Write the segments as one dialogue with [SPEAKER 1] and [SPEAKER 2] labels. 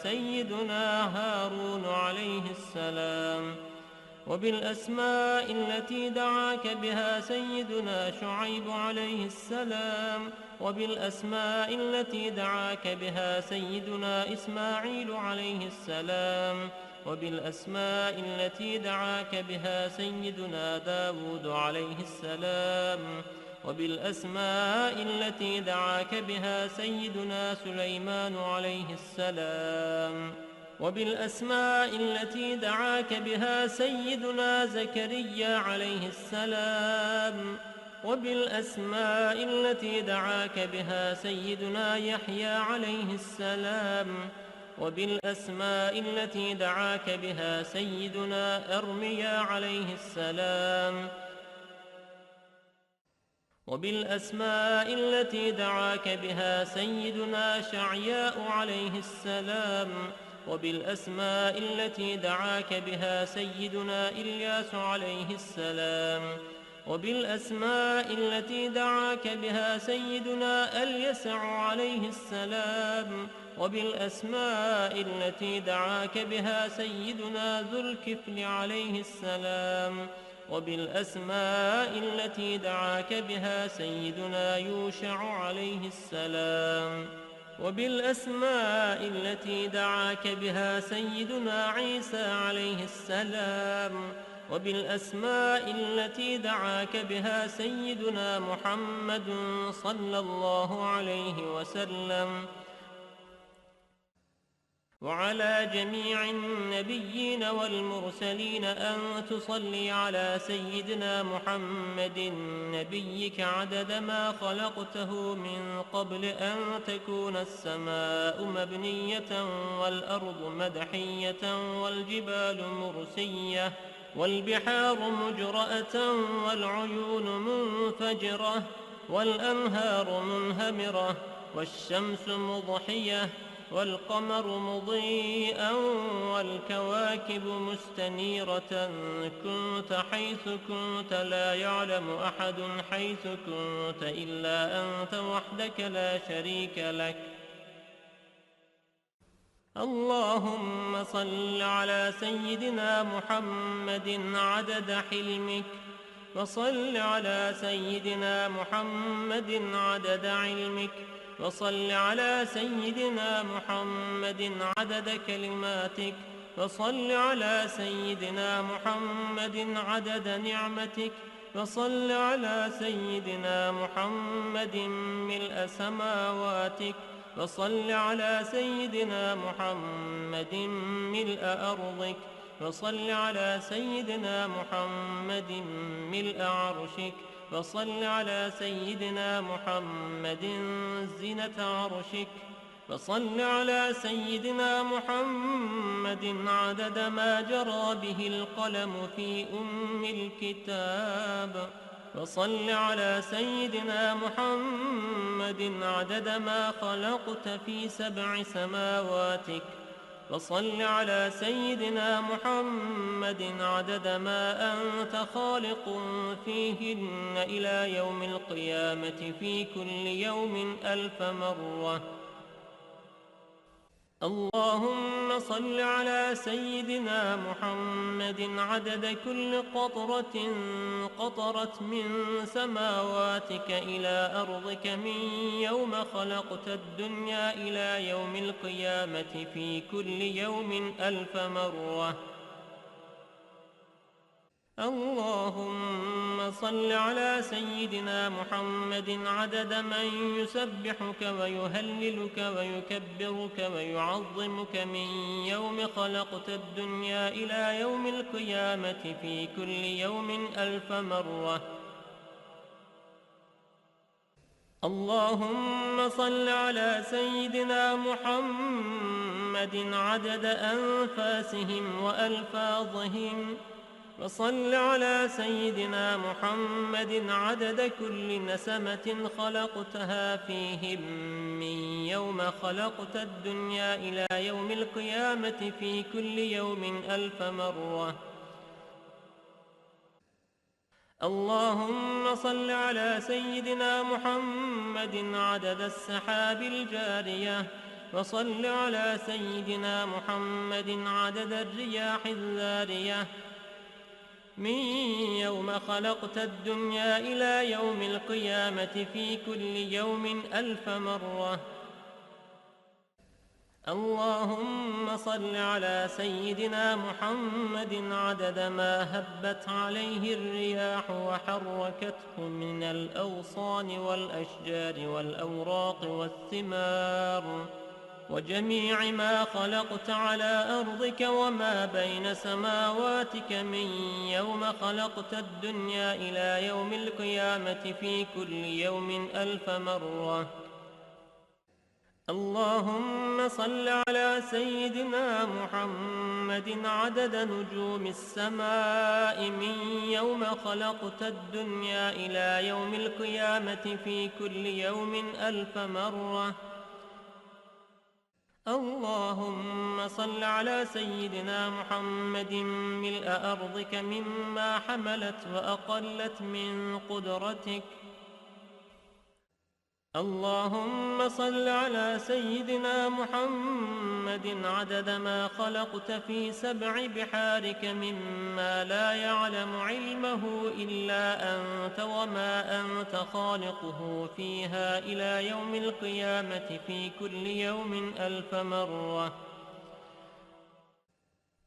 [SPEAKER 1] سيدنا هارون عليه السلام، وبالأسماء التي دعاك بها سيدنا شعيب عليه السلام، وبالأسماء التي دعاك بها سيدنا إسماعيل عليه السلام، وبالأسماء التي دعاك بها سيدنا داود عليه السلام، وبالأسماء التي دعاك بها سيدنا سليمان عليه السلام، وبالأسماء التي دعاك بها سيدنا زكريا عليه السلام، وبالأسماء التي دعاك بها سيدنا يحيى عليه السلام، وبالأسماء التي دعاك بها سيدنا أرميا عليه السلام، وبالأسماء التي دعاك بها سيدنا شعياء عليه السلام، وبالأسماء التي دعاك بها سيدنا إلياس عليه السلام، وبالأسماء التي دعاك بها سيدنا اليسع عليه السلام، وبالأسماء التي دعاك بها سيدنا ذو الكفل عليه السلام، وبالأسماء التي دعاك بها سيدنا يوشع عليه السلام، وبالأسماء التي دعاك بها سيدنا عيسى عليه السلام، وبالأسماء التي دعاك بها سيدنا محمد صلى الله عليه وسلم، وعلى جميع النبيين والمرسلين أن تصلي على سيدنا محمد نبيك عدد ما خلقته من قبل أن تكون السماء مبنية والأرض مدحية والجبال مرسية والبحار مجرأة والعيون منفجرة والأنهار منهمرة والشمس مضحية والقمر مضيئا والكواكب مستنيرة، كنت حيث كنت لا يعلم أحد حيث كنت إلا أنت وحدك لا شريك لك. اللهم صل على سيدنا محمد عدد حلمك، وصل على سيدنا محمد عدد علمك، وصل على سيدنا محمد عدد كلماتك، وصل على سيدنا محمد عدد نعمتك، وصل على سيدنا محمد ملء سماواتك، وصل على سيدنا محمد ملء أرضك، وصل على سيدنا محمد ملء عرشك، وصل على سيدنا محمد زينة عرشك، وصل على سيدنا محمد عدد ما جرى به القلم في الكتاب، وصل على سيدنا محمد عدد ما خلقت في 7 سماواتك، وصل على سيدنا محمد عدد ما أنت خالق فيهن إلى يوم القيامة في كل يوم 1000 مرة. اللهم صل على سيدنا محمد عدد كل قطرة قطرت من سماواتك إلى أرضك من يوم خلقت الدنيا إلى يوم القيامة في كل يوم 1000 مرة. اللهم صل على سيدنا محمد عدد من يسبحك ويهللك ويكبرك ويعظمك من يوم خلقت الدنيا إلى يوم القيامة في كل يوم 1000 مرة. اللهم صل على سيدنا محمد عدد أنفاسهم وألفاظهم، وصل على سيدنا محمد عدد كل نسمة خلقتها فيهم من يوم خلقت الدنيا إلى يوم القيامة في كل يوم 1000 مرة. اللهم صل على سيدنا محمد عدد السحاب الجارية، وصل على سيدنا محمد عدد الرياح الذارية من يوم خلقت الدنيا إلى يوم القيامة في كل يوم 1000 مرة. اللهم صل على سيدنا محمد عدد ما هبت عليه الرياح وحركته من الأغصان والأشجار والأوراق والثمار وجميع ما خلقت على أرضك وما بين سماواتك من يوم خلقت الدنيا إلى يوم القيامة في كل يوم 1000 مرة. اللهم صل على سيدنا محمد عدد نجوم السماء من يوم خلقت الدنيا إلى يوم القيامة في كل يوم 1000 مرة. اللهم صل على سيدنا محمد ملء أرضك مما حملت وأقلت من قدرتك. اللهم صل على سيدنا محمد عدد ما خلقت في 7 بحارك مما لا يعلم علمه إلا أنت وما أنت خالقه فيها إلى يوم القيامة في كل يوم 1000 مرة.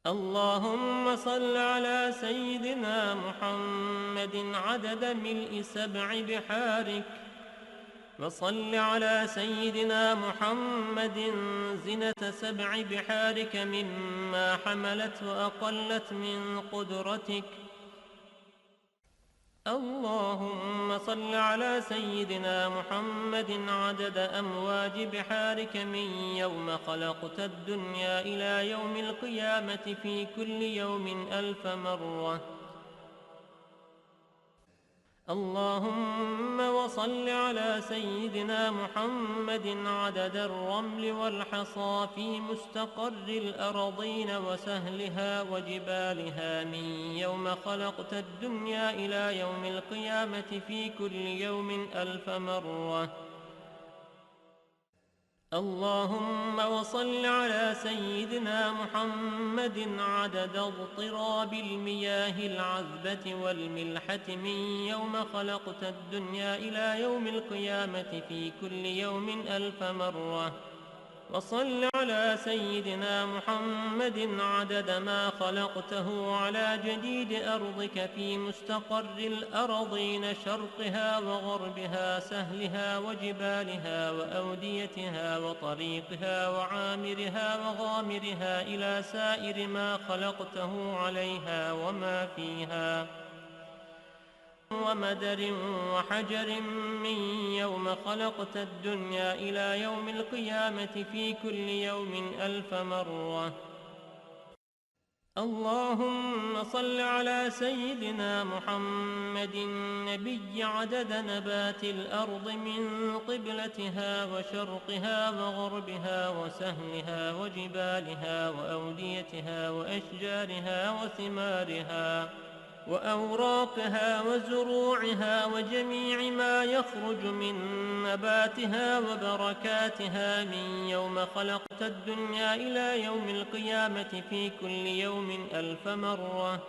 [SPEAKER 1] اللهم صل على سيدنا محمد عدد ملء 7 بحارك وصل على سيدنا محمد زنة 7 بحارك مما حملت وأقلت من قدرتك. اللهم صل على سيدنا محمد عدد أمواج بحارك من يوم خلقت الدنيا إلى يوم القيامة في كل يوم 1000 مرة. اللهم وصل على سيدنا محمد عدد الرمل والحصى في مستقر الأرضين وسهلها وجبالها من يوم خلقت الدنيا إلى يوم القيامة في كل يوم 1000 مرة. اللهم وصل على سيدنا محمد عدد اضطراب المياه العذبة والملحة من يوم خلقت الدنيا إلى يوم القيامة في كل يوم 1000 مرة. وصل على سيدنا محمد عدد ما خلقته على جديد أرضك في مستقر الأرضين شرقها وغربها سهلها وجبالها وأوديتها وطريقها وعامرها وغامرها إلى سائر ما خلقته عليها وما فيها ومدر وحجر من يوم خلقت الدنيا إلى يوم القيامة في كل يوم 1000 مرة. اللهم صل على سيدنا محمد النبي عدد نبات الأرض من قبلتها وشرقها وغربها وسهلها وجبالها وأوديتها وأشجارها وثمارها وأوراقها وزروعها وجميع ما يخرج من نباتها وبركاتها من يوم خلقت الدنيا إلى يوم القيامة في كل يوم 1000 مرة.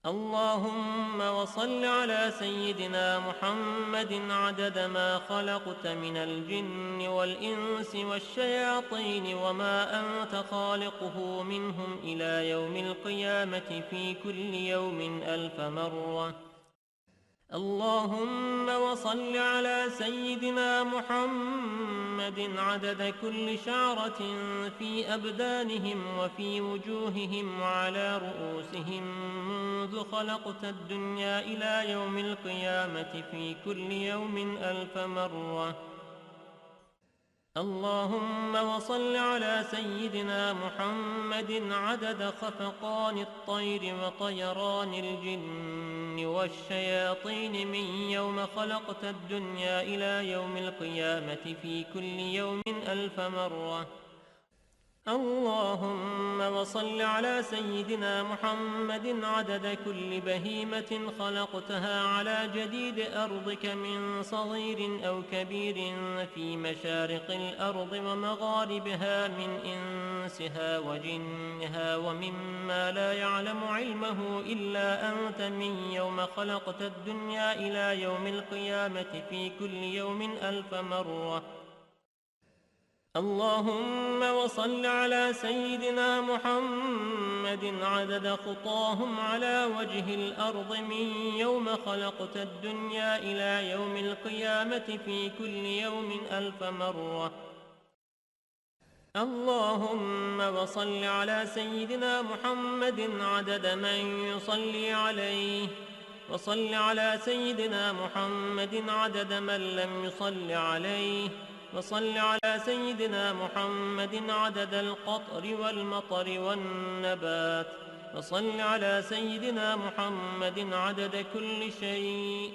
[SPEAKER 1] اللهم وصل على سيدنا محمد عدد ما خلقت من الجن والإنس والشياطين وما أنت خالقه منهم إلى يوم القيامة في كل يوم 1000 مرة. اللهم وصل على سيدنا محمد عدد كل شعرة في أبدانهم وفي وجوههم وعلى رؤوسهم منذ خلقت الدنيا إلى يوم القيامة في كل يوم 1000 مرة. اللهم وصل على سيدنا محمد عدد خفقان الطير وطيران الجن والشياطين من يوم خلقت الدنيا إلى يوم القيامة في كل يوم 1000 مرة. اللهم وصل على سيدنا محمد عدد كل بهيمة خلقتها على جديد أرضك من صغير أو كبير في مشارق الأرض ومغاربها من إنسها وجنها ومما لا يعلم علمه إلا أنت من يوم خلقت الدنيا إلى يوم القيامة في كل يوم 1000 مرة. اللهم وصل على سيدنا محمد عدد خطاهم على وجه الأرض من يوم خلقت الدنيا إلى يوم القيامة في كل يوم 1000 مرة. اللهم وصل على سيدنا محمد عدد من يصلي عليه، وصل على سيدنا محمد عدد من لم يصل عليه، وصل على سيدنا محمد عدد القطر والمطر والنبات، وصل على سيدنا محمد عدد كل شيء.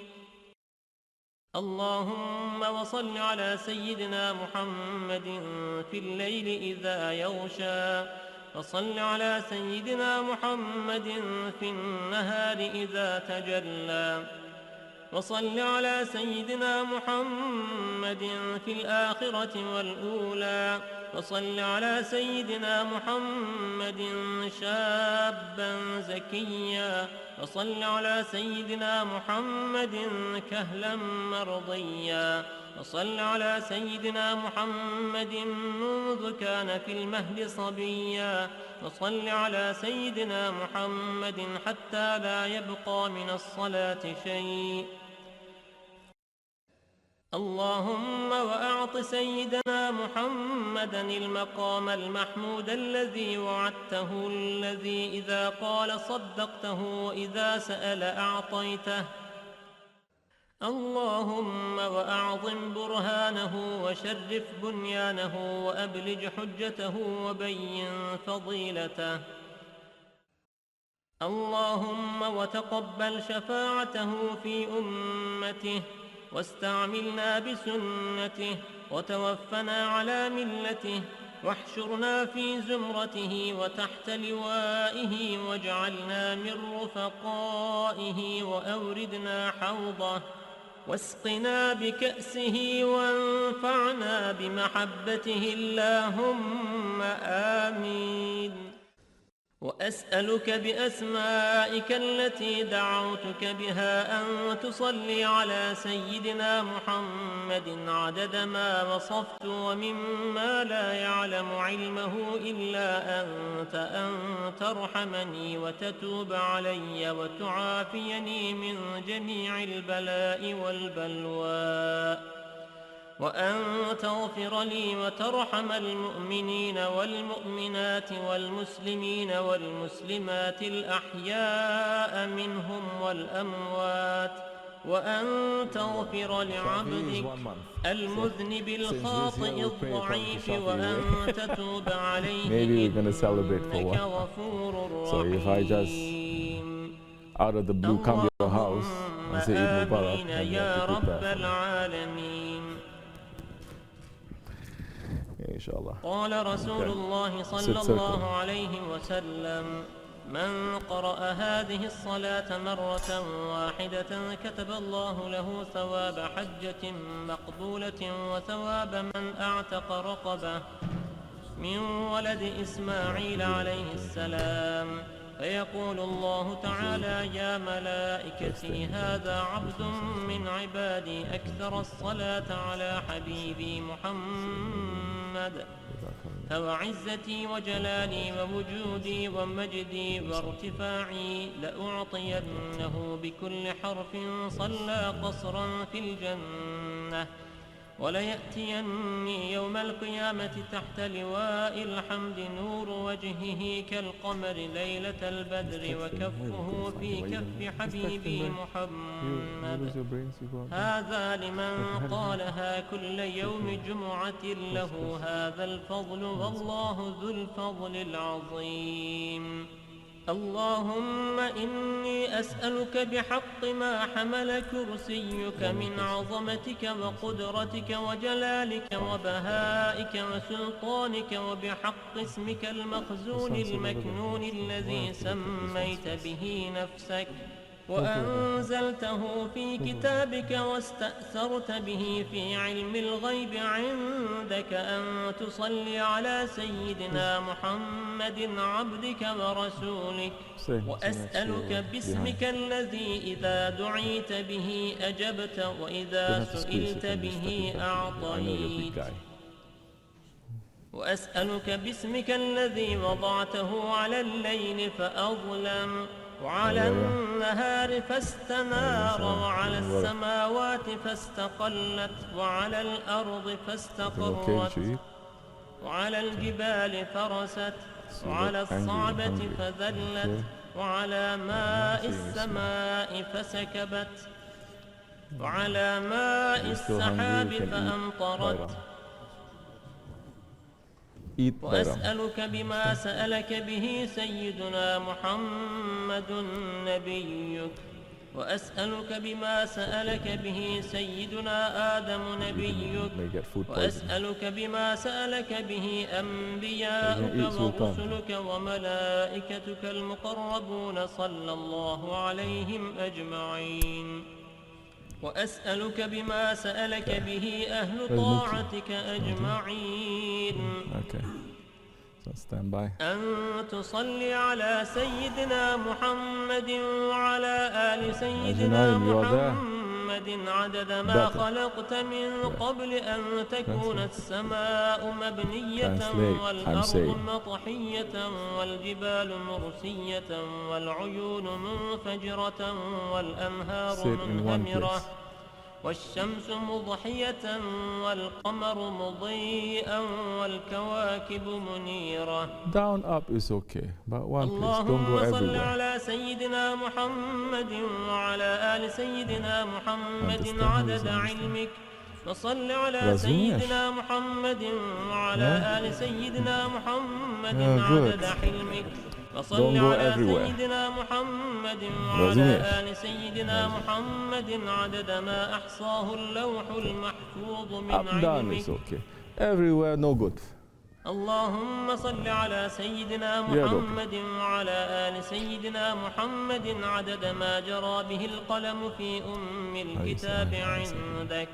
[SPEAKER 1] اللهم وصل على سيدنا محمد في الليل إذا يغشى، وصل على سيدنا محمد في النهار إذا تجلى، وصل على سيدنا محمد في الآخرة والأولى، وصل على سيدنا محمد شابا زكيا، وصل على سيدنا محمد كهلا مرضيا، وصل على سيدنا محمد منذ كان في المهد صبيا، وصل على سيدنا محمد حتى لا يبقى من الصلاة شيء. اللهم وأعط سيدنا محمدا المقام المحمود الذي وعدته، الذي إذا قال صدقته وإذا سأل أعطيته. اللهم وأعظم برهانه وشرف بنيانه وأبلج حجته وبين فضيلته. اللهم وتقبل شفاعته في أمته، واستعملنا بسنته، وتوفنا على ملته، واحشرنا في زمرته وتحت لوائه، واجعلنا من رفقائه، وأوردنا حوضه، واسقنا بكأسه، وانفعنا بمحبته، اللهم آمين. وأسألك بأسمائك التي دعوتك بها أن تصلي على سيدنا محمد عدد ما وصفت ومما لا يعلم علمه إلا أنت، أن ترحمني وتتوب علي وتعافيني من جميع البلاء والبلوى، وأن تغفر لي وترحم المؤمنين والمؤمنات والمسلمين والمسلمات الأحياء منهم والأموات، وأن تغفر لعبدك المذنب الخاطئ الضعيف، وأن تتوب عليه إنك غفور رحيم.
[SPEAKER 2] Out of the blue, come to your house and say Eid Mubarak, and you
[SPEAKER 1] يا
[SPEAKER 2] have to
[SPEAKER 1] رب
[SPEAKER 2] prepare.
[SPEAKER 1] العالمين.
[SPEAKER 2] Inshallah.
[SPEAKER 1] قال رسول الله صلى الله عليه وسلم: من قرأ هذه الصلاة مرة واحدة كتب الله له ثواب حجة مقبولة وثواب من أعتق رقبة من ولد إسماعيل عليه السلام. فيقول الله تعالى: يا ملائكتي هذا عبد من عبادي أكثر الصلاة على حبيبي محمد، فوعزتي وجلالي ووجودي ومجدي وارتفاعي لأعطينه بكل حرف صلى قصرا في الجنة، وليأتيني يوم القيامة تحت لواء الحمد نور وجهه كالقمر ليلة البدر، وكفه في كف حبيبي محمد. هذا لمن قالها كل يوم جمعة له هذا الفضل، والله ذو الفضل العظيم. اللهم إني أسألك بحق ما حمل كرسيك من عظمتك وقدرتك وجلالك وبهائك وسلطانك وبحق اسمك المخزون المكنون الذي سميت به نفسك وأنزلته في كتابك واستأثرت به في علم الغيب عندك أن تصلي على سيدنا محمد عبدك ورسولك وأسألك باسمك الذي إذا دعيت به أجبت وإذا سئلت به أعطيت وأسألك باسمك الذي وضعته على الليل فأظلم وعلى النهار فاستنار وعلى السماوات فاستقلت وعلى الأرض فاستقرت وعلى الجبال فرست وعلى الصعبة فذلت وعلى ماء السماء فسكبت وعلى ماء السحاب فأمطرت وأسألك بما سألك به سيدنا محمد نبيك وأسألك بما سألك به سيدنا آدم نبيك وأسألك بما سألك به أنبياؤك ورسلك وملائكتك المقربون صلى الله عليهم أجمعين وأسألك بما سألك به أهل طاعتك أجمعين أن تصلي على سيدنا محمد وعلى آل سيدنا محمد عدد ما خلقت من قبل أن تكون السماء مبنية والأرض مطحية والجبال مرسية والعيون منفجرة والأنهار منهمرة والشمس مضحية والقمر مضيئا والكواكب منيرة.
[SPEAKER 2] Down up is okay, but one place, don't go everywhere.
[SPEAKER 1] اللهم صل على سيدنا محمد وعلى آل سيدنا محمد عدد علمك وصل على سيدنا محمد وعلى آل سيدنا محمد عدد حلمك وصل على سيدنا محمد وعلى آل سيدنا محمد عدد ما أحصاه اللوح المحفوظ من علمك.
[SPEAKER 2] Everywhere no good.
[SPEAKER 1] اللهم صل على سيدنا محمد وعلى آل سيدنا محمد عدد ما جرى به القلم في أم الكتاب عندك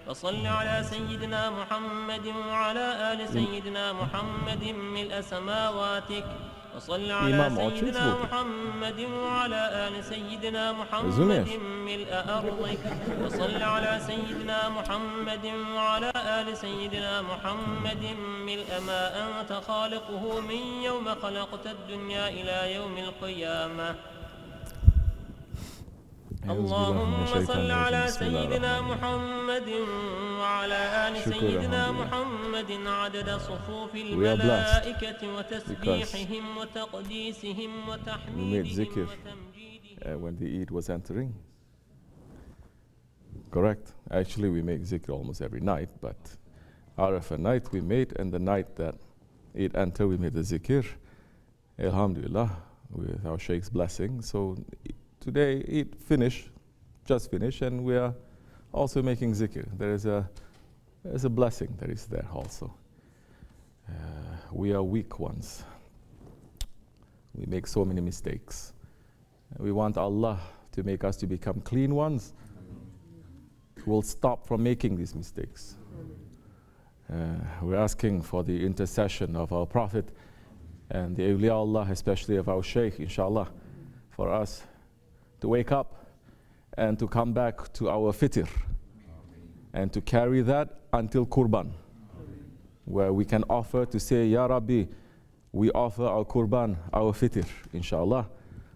[SPEAKER 1] وصل على سيدنا محمد وعلى آل سيدنا محمد ملء سماواتك وصل على سيدنا محمد وعلى آل سيدنا محمد ملء أرضك وصل على سيدنا محمد وعلى آل سيدنا محمد ملء ما أنت خالقه من يوم خلقت الدنيا إلى يوم القيامة. اللهم صل على سيدنا محمد وعلى آل سيدنا محمد عدد صفوف الملائكة وتسبيحهم وتقديسهم وتحميدهم وتمجيدهم.
[SPEAKER 2] When the Eid was entering, correct? Actually, we make zikr almost every night, but Arafah night we made, and the night that Eid entered, we made the zikr. Alhamdulillah, with our Shaykh's blessing. So today, Eid just finished, and we are also making zikr. There's a blessing that is there also. We are weak ones. We make so many mistakes. We want Allah to make us to become clean ones who will stop from making these mistakes. We're asking for the intercession of our Prophet and the awliya Allah, especially of our Shaykh, inshallah, for us to wake up and to come back to our fitr and to carry that until Qurban, where we can offer to say, Ya Rabbi, we offer our Qurban, our fitr, inshallah,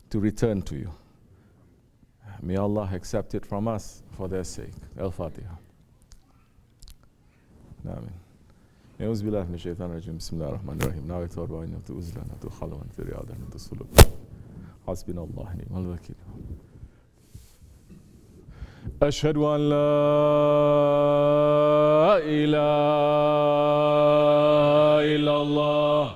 [SPEAKER 2] to return to you. May Allah accept it from us for their sake. Al-Fatiha. Amen. أعوذ بالله من الشيطان الرجيم بسم الله الرحمن الرحيم نويت أربعين وتؤزلا وتخلوا وتريادا وتسلوا حسبنا الله ونعم الوكيل أشهد أن لا إله إلا الله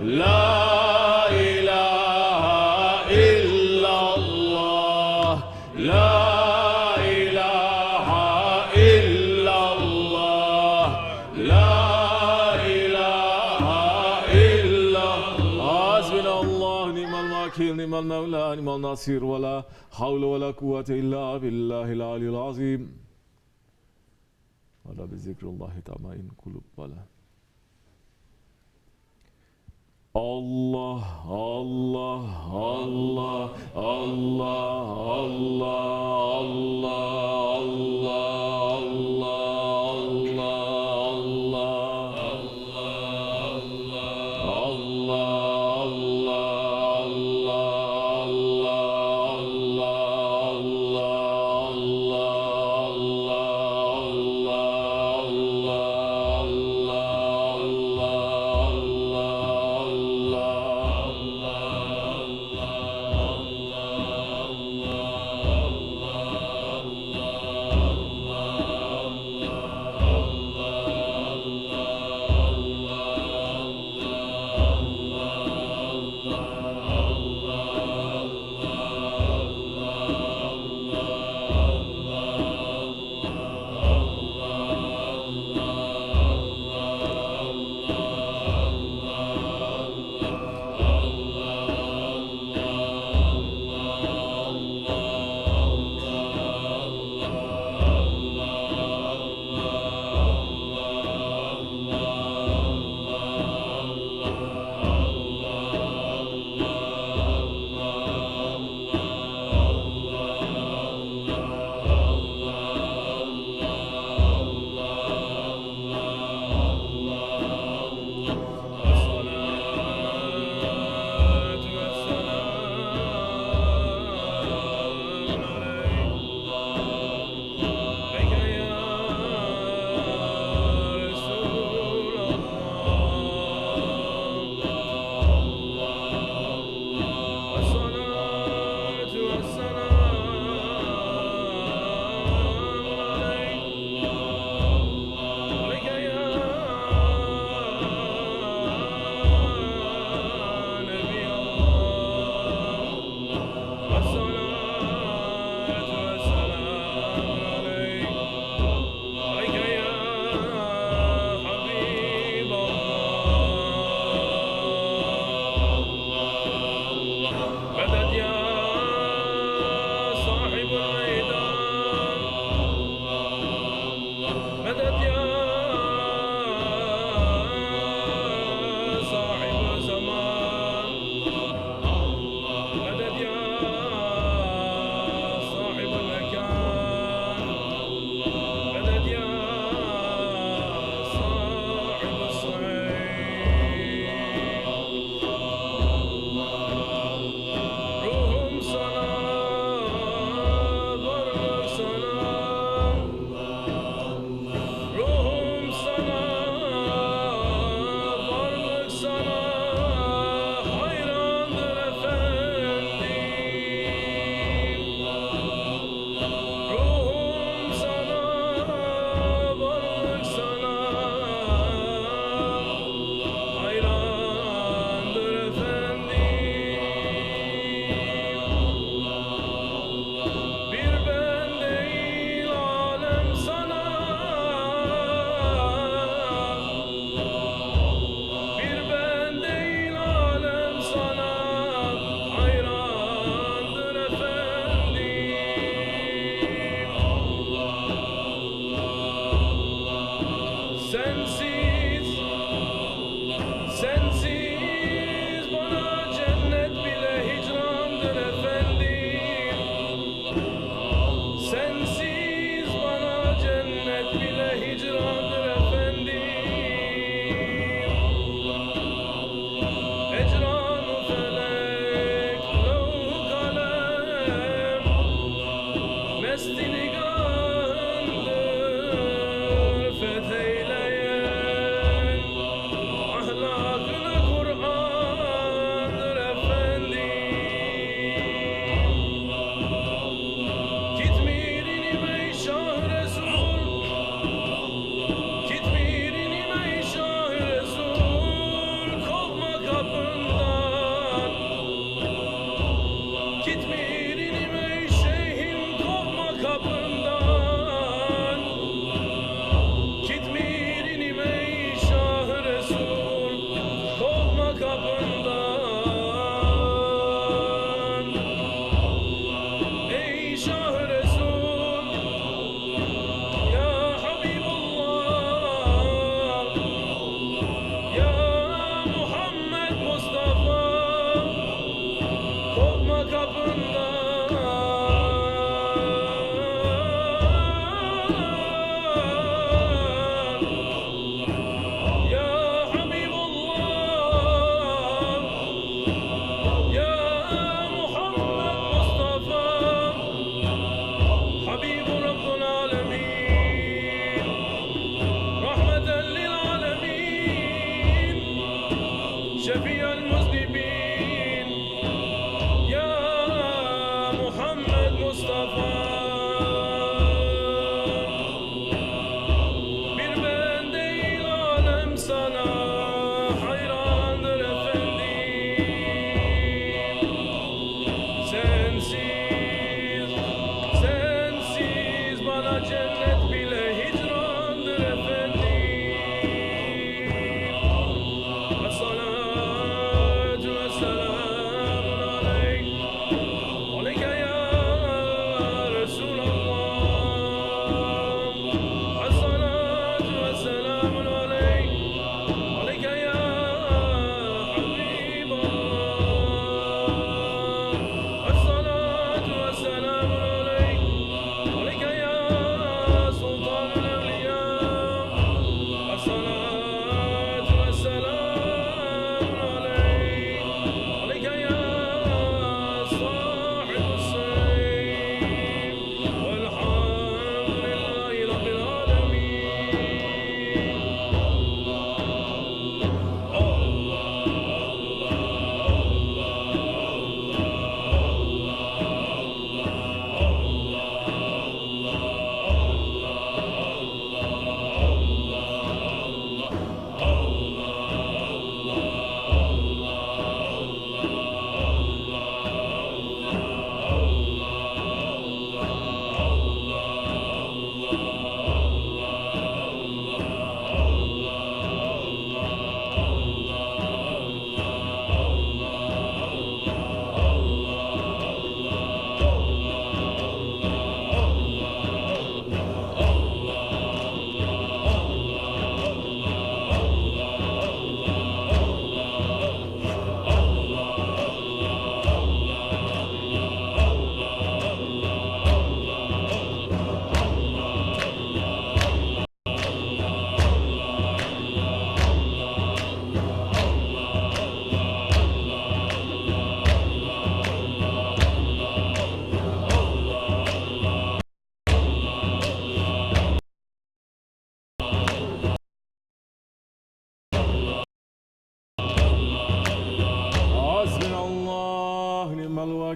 [SPEAKER 2] La ilaha illallah. La ilaha illallah. La ilaha illallah. Hasbunallah ni'mal wakil ni'mal mawla ni'mal nasir wa la hawla wa la quwwata illa billahil aliyyil azim. Wala bi zikrillahi tama'in qulub wala. Allah, Allah, Allah, Allah, Allah, Allah,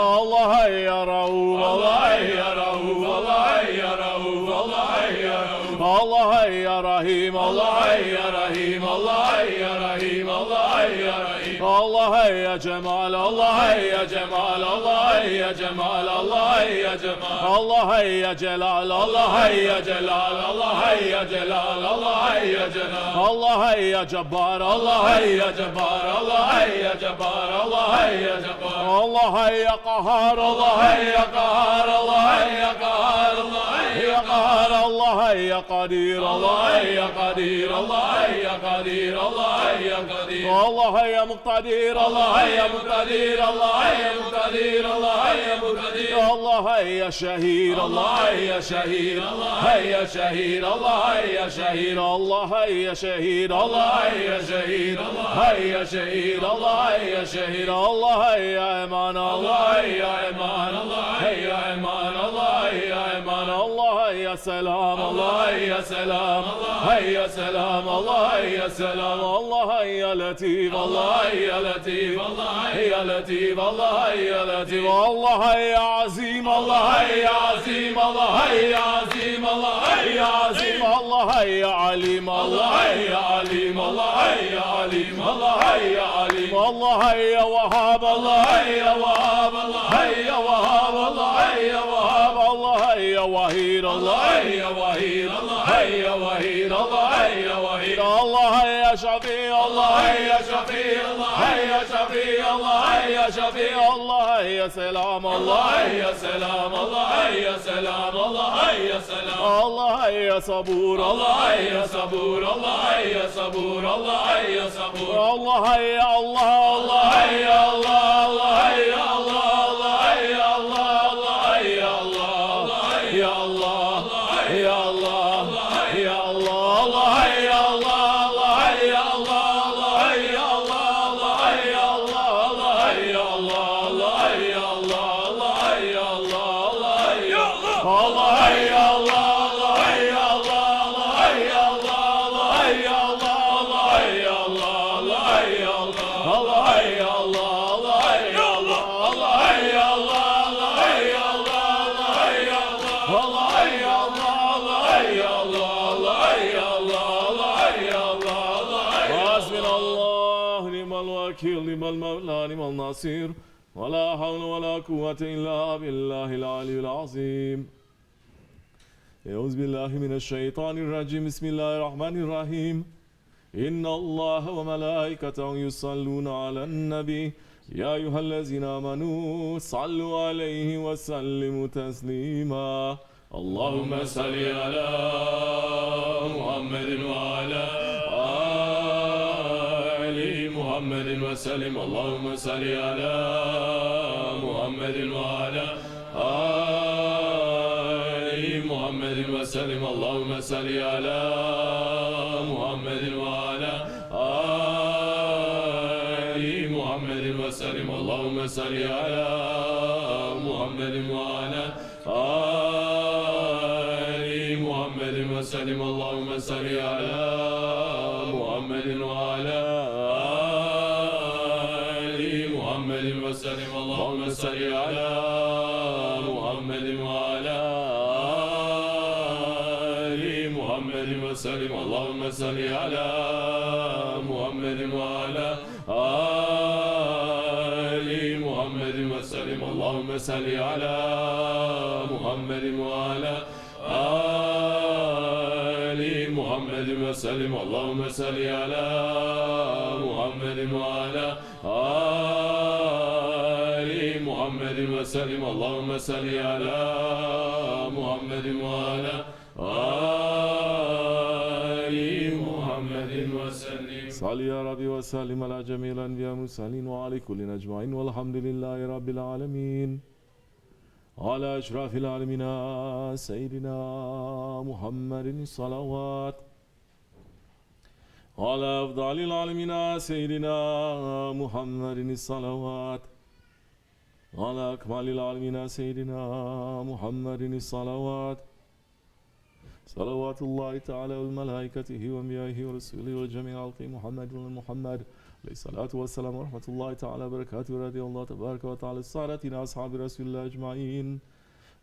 [SPEAKER 2] الله يا رؤوف
[SPEAKER 3] الله يا رؤوف الله يا رؤوف الله يا رؤوف
[SPEAKER 2] الله يا رحيم
[SPEAKER 3] الله يا رحيم الله يا رحيم الله يا رحيم
[SPEAKER 2] الله يا جمال
[SPEAKER 3] الله يا جمال الله يا جمال الله يا جمال
[SPEAKER 2] الله يا جلال
[SPEAKER 3] الله يا جلال الله يا جلال الله يا جلال
[SPEAKER 2] الله يا جبار
[SPEAKER 3] الله يا جبار الله يا جبار الله يا جبار
[SPEAKER 2] الله يا قهار
[SPEAKER 3] الله يا قهار الله يا قهار الله يا قهار
[SPEAKER 2] الله يا قدير
[SPEAKER 3] الله يا قدير الله يا قدير الله يا قدير
[SPEAKER 2] الله يا مقتدر
[SPEAKER 3] الله يا مقتدر الله يا مقتدر الله يا مقتدر
[SPEAKER 2] الله يا شهير
[SPEAKER 3] الله يا شهيد الله يا شهيد الله يا شهيد
[SPEAKER 2] الله يا شهيد
[SPEAKER 3] الله يا شهيد الله يا شهيد الله يا شهيد
[SPEAKER 2] الله يا امان
[SPEAKER 3] الله يا امان الله يا امان الله يا امان
[SPEAKER 2] الله يا سلام
[SPEAKER 3] الله يا سلام الله يا سلام الله يا سلام
[SPEAKER 2] الله يا لطيف
[SPEAKER 3] الله يا لطيف الله يا لطيف الله يا لطيف
[SPEAKER 2] الله يا عظيم
[SPEAKER 3] الله يا عظيم الله يا عظيم الله يا عظيم
[SPEAKER 2] الله يا عليم
[SPEAKER 3] الله يا عليم الله يا عليم الله يا عليم
[SPEAKER 2] الله يا وهاب
[SPEAKER 3] الله يا وهاب الله يا وهاب الله يا وهاب
[SPEAKER 2] الله يا وهيد
[SPEAKER 3] الله يا وهيد الله يا وهيد الله يا وهيد
[SPEAKER 2] الله يا شفيع
[SPEAKER 3] الله يا شفيع الله يا شفيع الله يا شفيع
[SPEAKER 2] الله يا سلام
[SPEAKER 3] الله يا سلام الله يا سلام الله يا سلام
[SPEAKER 2] الله يا صبور
[SPEAKER 3] الله يا صبور الله يا صبور الله يا صبور
[SPEAKER 2] الله يا الله
[SPEAKER 3] الله يا الله الله يا الله الله يا الله الله يا الله يا الله يا الله يا الله الله يا الله الله يا الله الله يا الله الله يا الله الله يا الله الله يا الله الله يا الله الله يا الله يا الله الله يا الله الله يا الله الله يا الله الله يا الله الله يا الله الله يا الله الله يا الله الله يا الله الله يا الله الله يا الله الله يا الله الله يا الله الله يا الله الله يا الله الله
[SPEAKER 2] حسبنا الله نعم الوكيل نعم المولى نعم النصير ولا حول ولا قوة إلا بالله العلي العظيم أعوذ بالله من الشيطان الرجيم بسم الله الرحمن الرحيم إن الله وملائكته يصلون على النبي يا أيها الذين آمنوا صلوا عليه وسلموا تسليما
[SPEAKER 3] اللهم صل على محمد وعلى آل محمد وسلم اللهم صل على محمد وعلى آل محمد وسلم اللهم صل على محمد وعلى آل محمد وسلم اللهم صل على محمد وعلى آل محمد وسلم اللهم صل على محمد وعلى آل محمد وسلم اللهم صل على محمد وعلى آل محمد وسلم اللهم صل على محمد وعلى آل محمد وسلم اللهم صل على محمد وعلى آل محمد وسلم اللهم صل على محمد وعلى آل محمد وسلم اللهم صل على محمد وعلى آل محمد وسلم
[SPEAKER 2] صل يا ربي وسلم على جميع الأنبياء والمرسلين وعلى كل أجمعين والحمد لله رب العالمين على أشرف العالمين سيدنا محمد الصلوات على أفضل العالمين سيدنا محمد الصلوات على أكمل العالمين سيدنا محمد الصلوات صلوات الله تعالى والملائكته وأنبيائه ورسوله وجميع خلق محمد عليه الصلاة والسلام ورحمة الله تعالى وبركاته. رضي الله تبارك وتعالى السادة أصحاب رسول الله أجمعين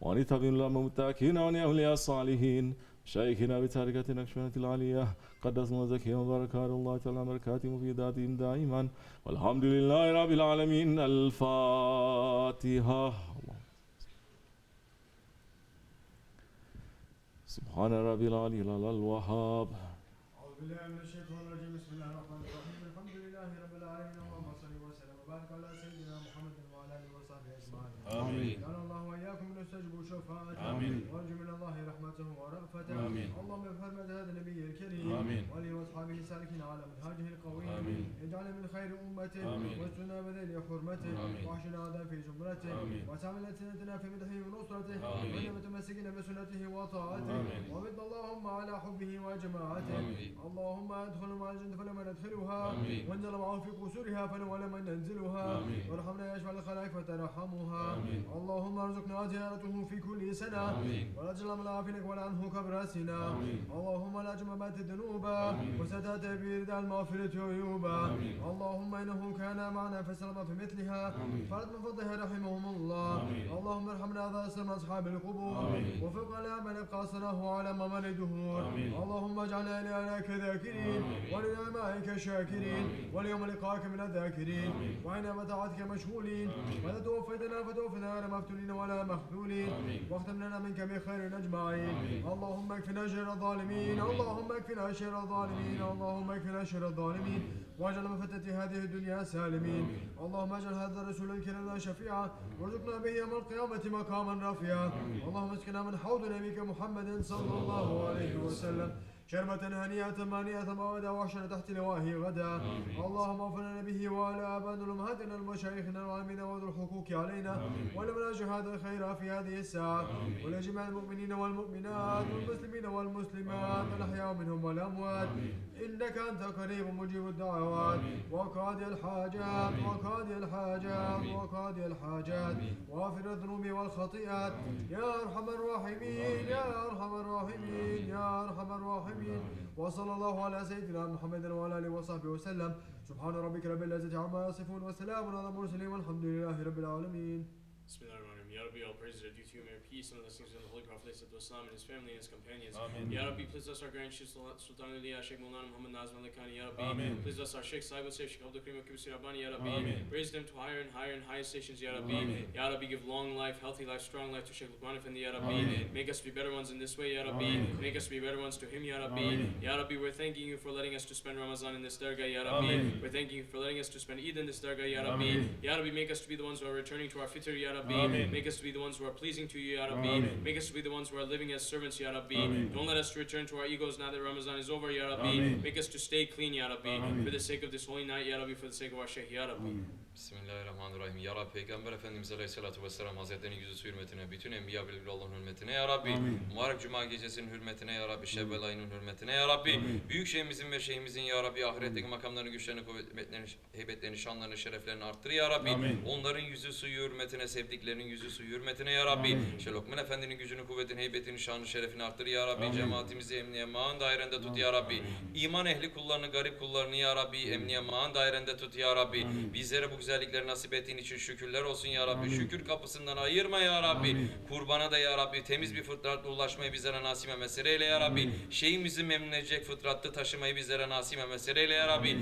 [SPEAKER 2] وعن تابعين الأمة المتقين وعن أولياء الصالحين شيخنا بتاركة نقشبند العالية قدس وزكي وبركات الله تعالى بركاته مفيداتهم دائما والحمد لله رب العالمين. الفاتحة. سبحان ربي العلي الوهاب.
[SPEAKER 4] أعوذ بالله من الشيطان الرجيم. بسم الله الرحمن الرحيم. الحمد لله رب العالمين. اللهم صل وسلم وبارك على سيدنا محمد وعلى آله وصحبه أجمعين.
[SPEAKER 5] آمين.
[SPEAKER 4] جعل الله وإياكم من يستجيبوا شفاعته.
[SPEAKER 5] آمين.
[SPEAKER 4] وارجو من الله رحمته ورأفته.
[SPEAKER 5] آمين.
[SPEAKER 4] اللهم بحرمة هذا النبي الكريم
[SPEAKER 5] آمين.
[SPEAKER 4] وآله وأصحابه السالكين على منهاجه القويم.
[SPEAKER 5] آمين.
[SPEAKER 4] اجعل من خير أمته.
[SPEAKER 5] آمين.
[SPEAKER 4] واسترنا بذيل حرمته.
[SPEAKER 5] آمين.
[SPEAKER 4] واحشنا غدا في زمرته.
[SPEAKER 5] آمين.
[SPEAKER 4] وتعمل ألسنتنا في مدحه ونصرته.
[SPEAKER 5] آمين.
[SPEAKER 4] وإن متمسكين بسنته وطاعته.
[SPEAKER 5] آمين.
[SPEAKER 4] ومد اللهم على حبه وجماعته.
[SPEAKER 5] آمين.
[SPEAKER 4] اللهم ادخل مع الجنة فلما ندخلها.
[SPEAKER 5] آمين.
[SPEAKER 4] وانزل معه في قصورها فلما ننزلها.
[SPEAKER 5] آمين.
[SPEAKER 4] وارحمنا يا اشفع الخلائق فترحمها.
[SPEAKER 5] آمين.
[SPEAKER 4] اللهم ارزقنا زيارته في كل سنة.
[SPEAKER 5] آمين.
[SPEAKER 4] ولا تجعل من عافينك ولا عنه كبراسنا.
[SPEAKER 5] آمين.
[SPEAKER 4] اللهم لا جمعات الذنوب.
[SPEAKER 5] آمين.
[SPEAKER 4] وستات برداء المغفرة عيوبا.
[SPEAKER 5] آمين.
[SPEAKER 4] اللهم انه كان معنا فسلم في مثلها.
[SPEAKER 5] آمين.
[SPEAKER 4] فرد من فضلها رحمهم الله.
[SPEAKER 5] آمين.
[SPEAKER 4] اللهم ارحمنا ذا سلم اصحاب القبور.
[SPEAKER 5] آمين.
[SPEAKER 4] وفقنا من ابقى صناه على ممر الدهور.
[SPEAKER 5] آمين.
[SPEAKER 4] اللهم اجعلنا لآلائك ذاكرين.
[SPEAKER 5] آمين.
[SPEAKER 4] ولنعمائك شاكرين.
[SPEAKER 5] آمين.
[SPEAKER 4] وليوم لقائك من الذاكرين.
[SPEAKER 5] آمين.
[SPEAKER 4] وعنما طاعتك مشغولين.
[SPEAKER 5] آمين.
[SPEAKER 4] ولا توفيتنا فتوفنا غير مفتونين ولا مخذولين.
[SPEAKER 5] آمين.
[SPEAKER 4] واختم لنا منك بخير اجمعين.
[SPEAKER 5] آمين.
[SPEAKER 4] اللهم اكفنا شر الظالمين. اللهم اكفنا شر الظالمين. اللهم اكفنا شر الظالمين. واجعل مفتة هذه الدنيا سالمين. اللهم اجعل هذا الرسول الكريم لنا شفيعا. وارزقنا به يوم القيامة مقاما رفيعا. اللهم اسقنا من حوض نبيك محمد صلى الله عليه وسلم شربة هنيئة مانية موعدا وحشنا تحت لوائه غدا. اللهم اغفر لنا به وعلى آبائنا وأمهاتنا ومشايخنا والعالمين وذو الحقوق علينا. ولمن هذا الخير في هذه الساعة. ولجميع المؤمنين والمؤمنات والمسلمين والمسلمات الأحياء منهم والأموات. إنك أنت قريب مجيب الدعوات. وقاضي الحاجات وقاضي الحاجات وقاضي الحاجات. وغافر الذنوب والخطيئات. يا أرحم الراحمين يا أرحم الراحمين يا أرحم الراحمين. وصلى الله على سيدنا محمد وعلى آله وصحبه وسلم. سبحان ربك رب العزة عما يصفون وسلام على المرسلين والحمد لله رب العالمين.
[SPEAKER 5] Bismillahirrahmanirrahim. Ya Rabbi, all praises are due to you. May our peace and blessings on the Holy Prophet and his family and his companions.
[SPEAKER 2] Amen.
[SPEAKER 5] Ya Rabbi, please bless our Grand Sheikh Sultan Aliyah, Shaykh Maulana Muhammad Nazim Hakkani. Ya Rabbi,
[SPEAKER 2] Amen.
[SPEAKER 5] please bless our Shaykh SahibulSaif, Shaykh Abdulkerim, Kibrisi, Ya Rabbi,
[SPEAKER 2] Amen.
[SPEAKER 5] raise them to higher and higher and higher stations. Ya Rabbi,
[SPEAKER 2] Amen.
[SPEAKER 5] Ya Rabbi, give long life, healthy life, strong life to Shaykh Lokman Efendi. Ya Rabbi,
[SPEAKER 2] Amen.
[SPEAKER 5] make us be better ones in this way. Ya Rabbi,
[SPEAKER 2] Amen.
[SPEAKER 5] make us be better ones to him. Ya Rabbi,
[SPEAKER 2] Amen.
[SPEAKER 5] Ya Rabbi, we're thanking you for letting us to spend Ramadan in this Dergahı. Ya Rabbi,
[SPEAKER 2] Amen.
[SPEAKER 5] we're thanking you for letting us to spend Eid in this Dergahı. Ya Rabbi,
[SPEAKER 2] Amen.
[SPEAKER 5] Ya Rabbi, make us to be the ones who are returning to our fitr. Ya Rabbi,
[SPEAKER 2] Amen.
[SPEAKER 5] make us to be the ones who are pleasing to you, Ya Rabbi.
[SPEAKER 2] Amen.
[SPEAKER 5] Make us to be the ones who are living as servants, Ya Rabbi.
[SPEAKER 2] Amen.
[SPEAKER 5] Don't let us to return to our egos now that Ramadan is over, Ya Rabbi.
[SPEAKER 2] Amen.
[SPEAKER 5] Make us to stay clean, Ya Rabbi.
[SPEAKER 2] Amen.
[SPEAKER 5] For the sake of this holy night, Ya Rabbi, for the sake of our Shaykh, Ya Rabbi.
[SPEAKER 3] Bismillahirrahmanirrahim. Ya Rabbi, Peygamber Efendimiz Aleyhisselatü Vesselam Hazretleri'nin yüzü hürmetine, bütün Enbiya ve Allah'ın hürmetine Ya Rabbi.
[SPEAKER 2] Amin.
[SPEAKER 3] Mübarek Cuma gecesinin hürmetine Ya Rabbi. Şevval ayının hürmetine Ya Rabbi.
[SPEAKER 2] Amin.
[SPEAKER 3] Büyük şeyhimizin ve şeyhimizin Ya Rabbi. Ahiretteki makamlarını, güçlerini, kuvvetlerini, heybetlerini, şanlarını, şereflerini arttır Ya Rabbi.
[SPEAKER 2] Amin.
[SPEAKER 3] Onların yüzü suyu hürmetine, sevdiklerinin yüzü suyu hürmetine Ya Rabbi.
[SPEAKER 2] Amin.
[SPEAKER 3] Şeyh Lokman Efendi'nin gücünü, kuvvetini, heybetini, şanını, şerefini arttır Ya Rabbi.
[SPEAKER 2] Amin.
[SPEAKER 3] Cemaatimizi emniye mağan dairende tut Ya Rabbi. İman ehli kullarını, garip kullarını Ya Rabbi. Emniye mağan dairende tut Ya Rabbi.
[SPEAKER 2] Amin.
[SPEAKER 3] Bizlere bu güzellikleri nasip ettiğin için şükürler olsun Ya Rabbi.
[SPEAKER 2] Amin.
[SPEAKER 3] Şükür kapısından ayırma Ya Rabbi.
[SPEAKER 2] Amin.
[SPEAKER 3] Kurbana da Ya Rabbi temiz bir fıtratla ulaşmayı bizlere nasip mesele eyle Ya Rabbi. Şeyimizi memnun edecek fıtratlı taşımayı bizlere nasip mesele eyle Ya Rabbi.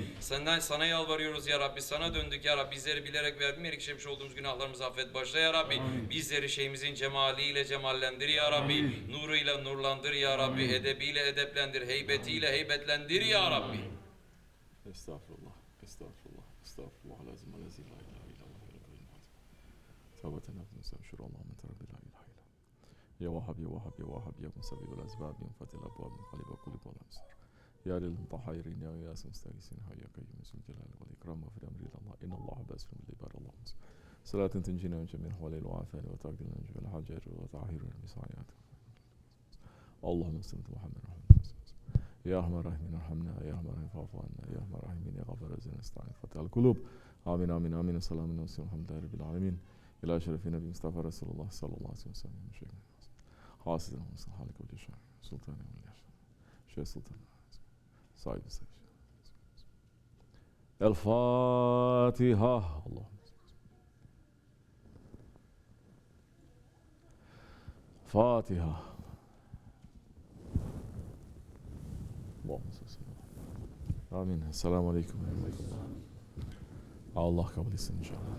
[SPEAKER 3] Sana yalvarıyoruz Ya Rabbi. Sana döndük Ya Rabbi. Bizleri bilerek ve bilmeyerek işlemiş olduğumuz günahlarımızı affet başla Ya Rabbi.
[SPEAKER 2] Amin.
[SPEAKER 3] Bizleri şeyimizin cemaliyle cemallendir Ya Rabbi.
[SPEAKER 2] Amin.
[SPEAKER 3] Nuruyla nurlandır Ya Rabbi.
[SPEAKER 2] Amin.
[SPEAKER 3] Edebiyle edeplendir. Heybetiyle heybetlendir Ya Rabbi.
[SPEAKER 2] Estağfurullah. Estağfurullah. Estağfurullah. Lazım alazim la ilahe illallah. Tevbeten nefsine sevşür Allah'ın terbi la ilahe illallah. Ya Vahhab ya Vahhab ya Vahhab ya Musabbi vel azbab ya Fatil abwab min qalbi wa kulli wal amsar. Ya lil mutahayirin ya yas mustagisin hayya kayyum zul jalal wal ikram wa fi amri Allah inna Allah basirun bil ibad Allahumma صلاة تنجينا من جميع الحوالي والعافية وتقدر لنا جميع الحاجات وتعهرنا بسعيات. اللهم صل على محمد يا أرحم الراحمين ارحمنا يا أرحم الراحمين فاعف عنا يا أرحم الراحمين يا غفور الذين استعين فتح القلوب. آمين آمين آمين. السلام عليكم الحمد لله رب العالمين. إلى شرف النبي مصطفى رسول الله صلى الله عليه وسلم. حاسدنا وصل حالك وجشع سلطان وليش شيخ سلطان SahibulSaif. الفاتحة. الله فاتحة. اللهم صل وسلم. آمين. السلام عليكم. Allah kabul etsin inşallah.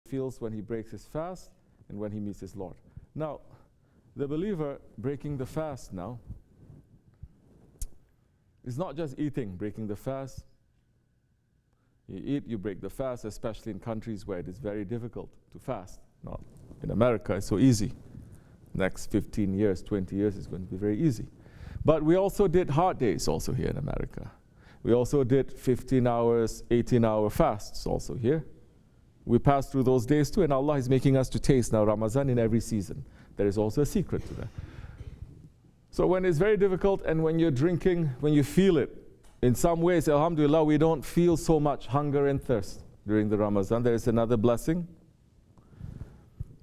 [SPEAKER 2] feels when he breaks his fast and when he meets his Lord. Now, the believer breaking the fast now is not just eating, breaking the fast. You eat, you break the fast, especially in countries where it is very difficult to fast. Not in America, it's so easy. Next 15 years, 20 years, it's going to be very easy. But we also did hard days also here in America. We also did 15 hours, 18-hour fasts also here. We passed through those days too, and Allah is making us to taste now Ramadan in every season. There is also a secret to that. So when it's very difficult and when you're drinking, when you feel it, in some ways, alhamdulillah, we don't feel so much hunger and thirst during the Ramadan. There is another blessing.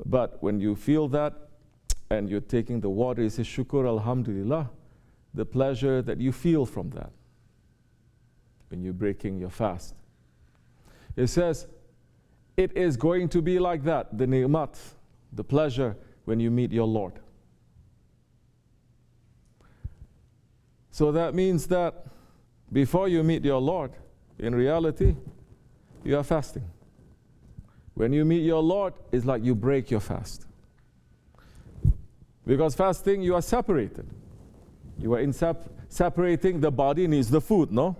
[SPEAKER 2] But when you feel that and you're taking the water, you say, shukr, alhamdulillah, the pleasure that you feel from that when you're breaking your fast. It says, it is going to be like that, the ni'mat, the pleasure when you meet your Lord. So that means that before you meet your Lord, in reality, you are fasting. When you meet your Lord, it's like you break your fast. Because fasting, you are separated. You are separating. The body needs the food, no?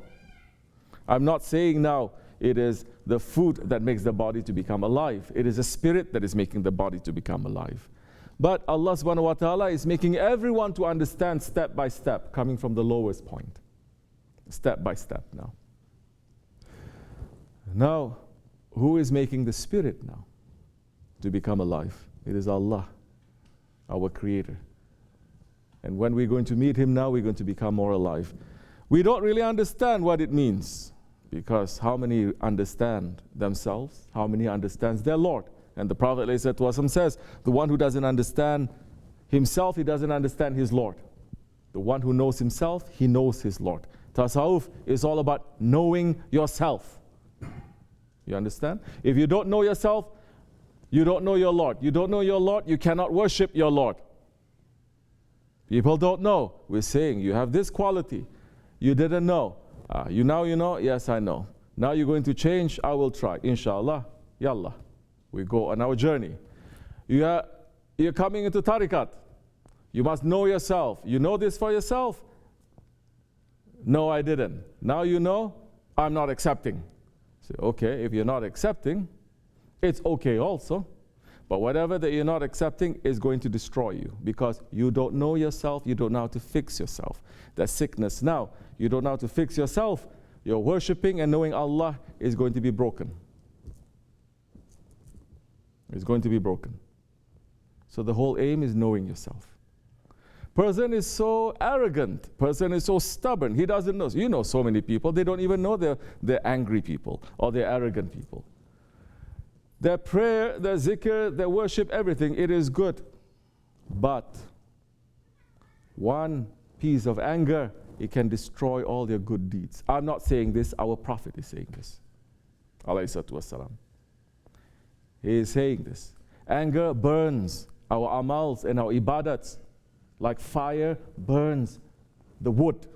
[SPEAKER 2] I'm not saying now it is the food that makes the body to become alive. It is the spirit that is making the body to become alive. But Allah subhanahu wa ta'ala is making everyone to understand step by step, coming from the lowest point. Step by step now. Now, who is making the spirit now to become alive? It is Allah, our Creator. And when we're going to meet Him now, we're going to become more alive. We don't really understand what it means, because how many understand themselves? How many understands their Lord? And the Prophet ﷺ says, the one who doesn't understand himself, he doesn't understand his Lord. The one who knows himself, he knows his Lord. Tasawwuf is all about knowing yourself. You understand? If you don't know yourself, you don't know your Lord. You don't know your Lord, you cannot worship your Lord. People don't know. We're saying, you have this quality. You didn't know. You now you know? Yes, I know. Now you're going to change? I will try. Inshallah. Yallah. We go on our journey. You're coming into tariqat. You must know yourself. You know this for yourself? No, I didn't. Now you know, I'm not accepting. So, okay, if you're not accepting, it's okay also. But whatever that you're not accepting is going to destroy you, because you don't know yourself, you don't know how to fix yourself. That sickness now, you don't know how to fix yourself. Your worshipping and knowing Allah is going to be broken. It's going to be broken. So the whole aim is knowing yourself. Person is so arrogant. Person is so stubborn. He doesn't know. You know so many people, they don't even know they're angry people or they're arrogant people. Their prayer, their zikr, their worship, everything, it is good. But one piece of anger, it can destroy all their good deeds. I'm not saying this, our Prophet is saying this. Alayhi salatu wassalam. He is saying this. Anger burns our amals and our ibadats like fire burns the wood.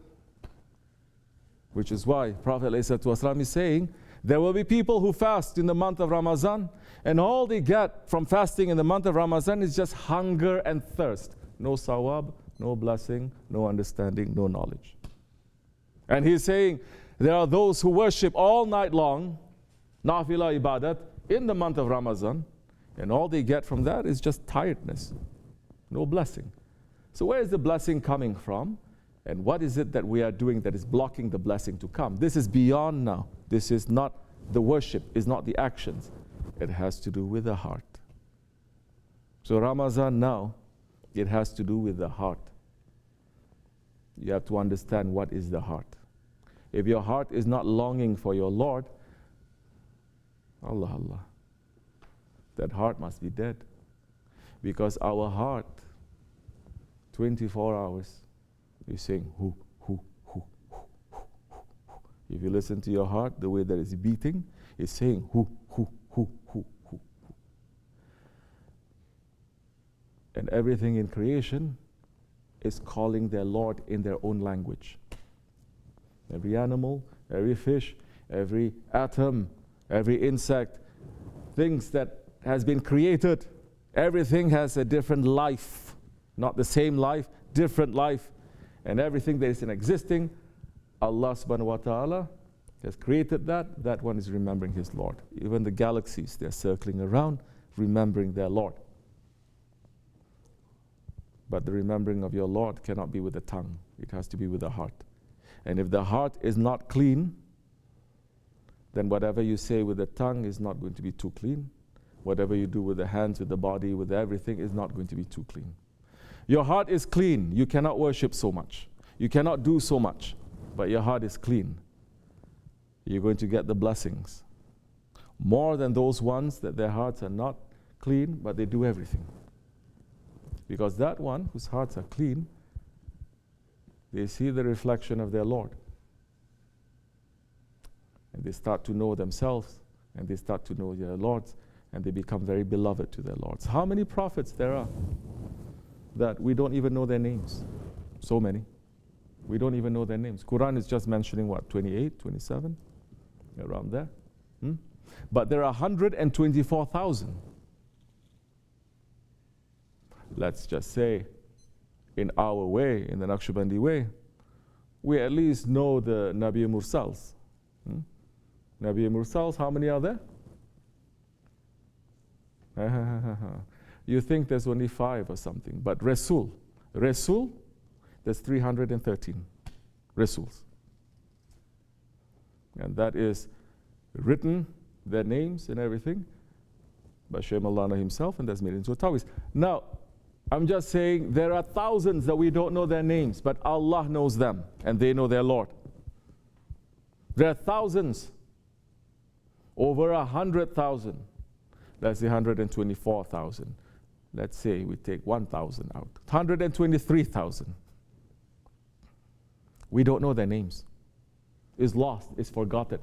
[SPEAKER 2] Which is why Prophet ﷺ is saying, there will be people who fast in the month of Ramadan, and all they get from fasting in the month of Ramadan is just hunger and thirst. No sawab, no blessing, no understanding, no knowledge. And he's saying, there are those who worship all night long, nafila ibadat, in the month of Ramadan, and all they get from that is just tiredness, no blessing. So where is the blessing coming from? And what is it that we are doing that is blocking the blessing to come? This is beyond now. This is not the worship, is not the actions. It has to do with the heart. So Ramadan now, it has to do with the heart. You have to understand what is the heart. If your heart is not longing for your Lord, Allah, Allah, that heart must be dead. Because our heart, 24 hours, is saying, who. If you listen to your heart, the way that it's beating, it's saying, who. And everything in creation is calling their Lord in their own language. Every animal, every fish, every atom, every insect, things that has been created. Everything has a different life. Not the same life, different life. And everything that is in existing, Allah subhanahu wa ta'ala has created that. That one is remembering his Lord. Even the galaxies, they're circling around, remembering their Lord. But the remembering of your Lord cannot be with the tongue. It has to be with the heart. And if the heart is not clean, then whatever you say with the tongue is not going to be too clean. Whatever you do with the hands, with the body, with everything is not going to be too clean. Your heart is clean. You cannot worship so much. You cannot do so much. But your heart is clean. You're going to get the blessings. More than those ones that their hearts are not clean, but they do everything. Because that one whose hearts are clean, they see the reflection of their Lord. And they start to know themselves, and they start to know their Lords, and they become very beloved to their Lords. How many prophets there are that we don't even know their names? So many. We don't even know their names. Quran is just mentioning what, 28, 27? Around there. But there are 124,000. Let's just say, in our way, in the Nakshibendi way, we at least know the Nabi Mursals. Nabi Mursals, how many are there? You think there's only 5 or something, but Rasul, there's 313 Rasuls. And that is written, their names and everything, by Shaykh Maulana himself, and that's made into a Tawis. Now, I'm just saying there are thousands that we don't know their names, but Allah knows them, and they know their Lord. There are thousands, over 100,000. Let's say 124,000. Let's say we take 1,000 out. 123,000. We don't know their names. It's lost, it's forgotten.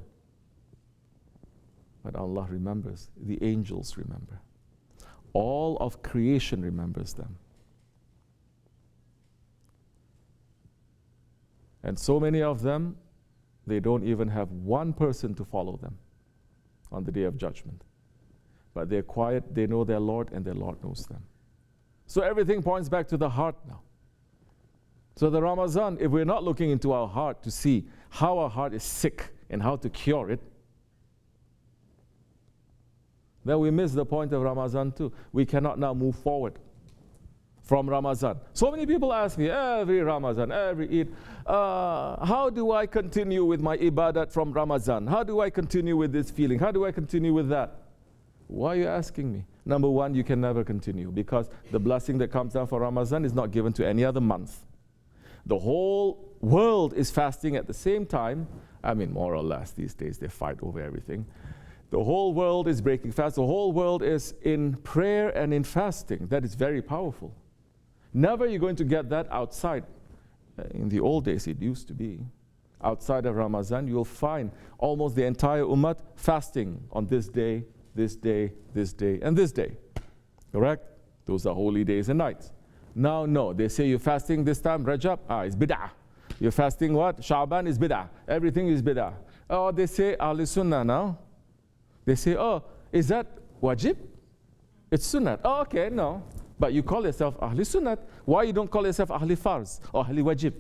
[SPEAKER 2] But Allah remembers. The angels remember. All of creation remembers them. And so many of them, they don't even have one person to follow them on the Day of Judgment. But they're quiet, they know their Lord, and their Lord knows them. So everything points back to the heart now. So the Ramadan, if we're not looking into our heart to see how our heart is sick and how to cure it, then we miss the point of Ramadan too. We cannot now move forward from Ramadan. So many people ask me every Ramadan, every Eid, how do I continue with my ibadat from Ramadan? How do I continue with this feeling? How do I continue with that? Why are you asking me? Number one, you can never continue because the blessing that comes down for Ramadan is not given to any other month. The whole world is fasting at the same time. I mean, more or less these days they fight over everything. The whole world is breaking fast. The whole world is in prayer and in fasting. That is very powerful. Never you're going to get that outside. In the old days it used to be. Outside of Ramadan, you'll find almost the entire ummah fasting on this day, this day, this day, and this day. Correct? Those are holy days and nights. Now, no. They say you're fasting this time, Rajab, it's bid'ah. You're fasting what? Sha'ban is bid'ah. Everything is bid'ah. Oh, they say Ahli Sunnah now. They say, oh, is that wajib? It's sunnat. Oh, okay, no. But you call yourself Ahli Sunnat. Why you don't call yourself Ahli Farz or Ahli Wajib?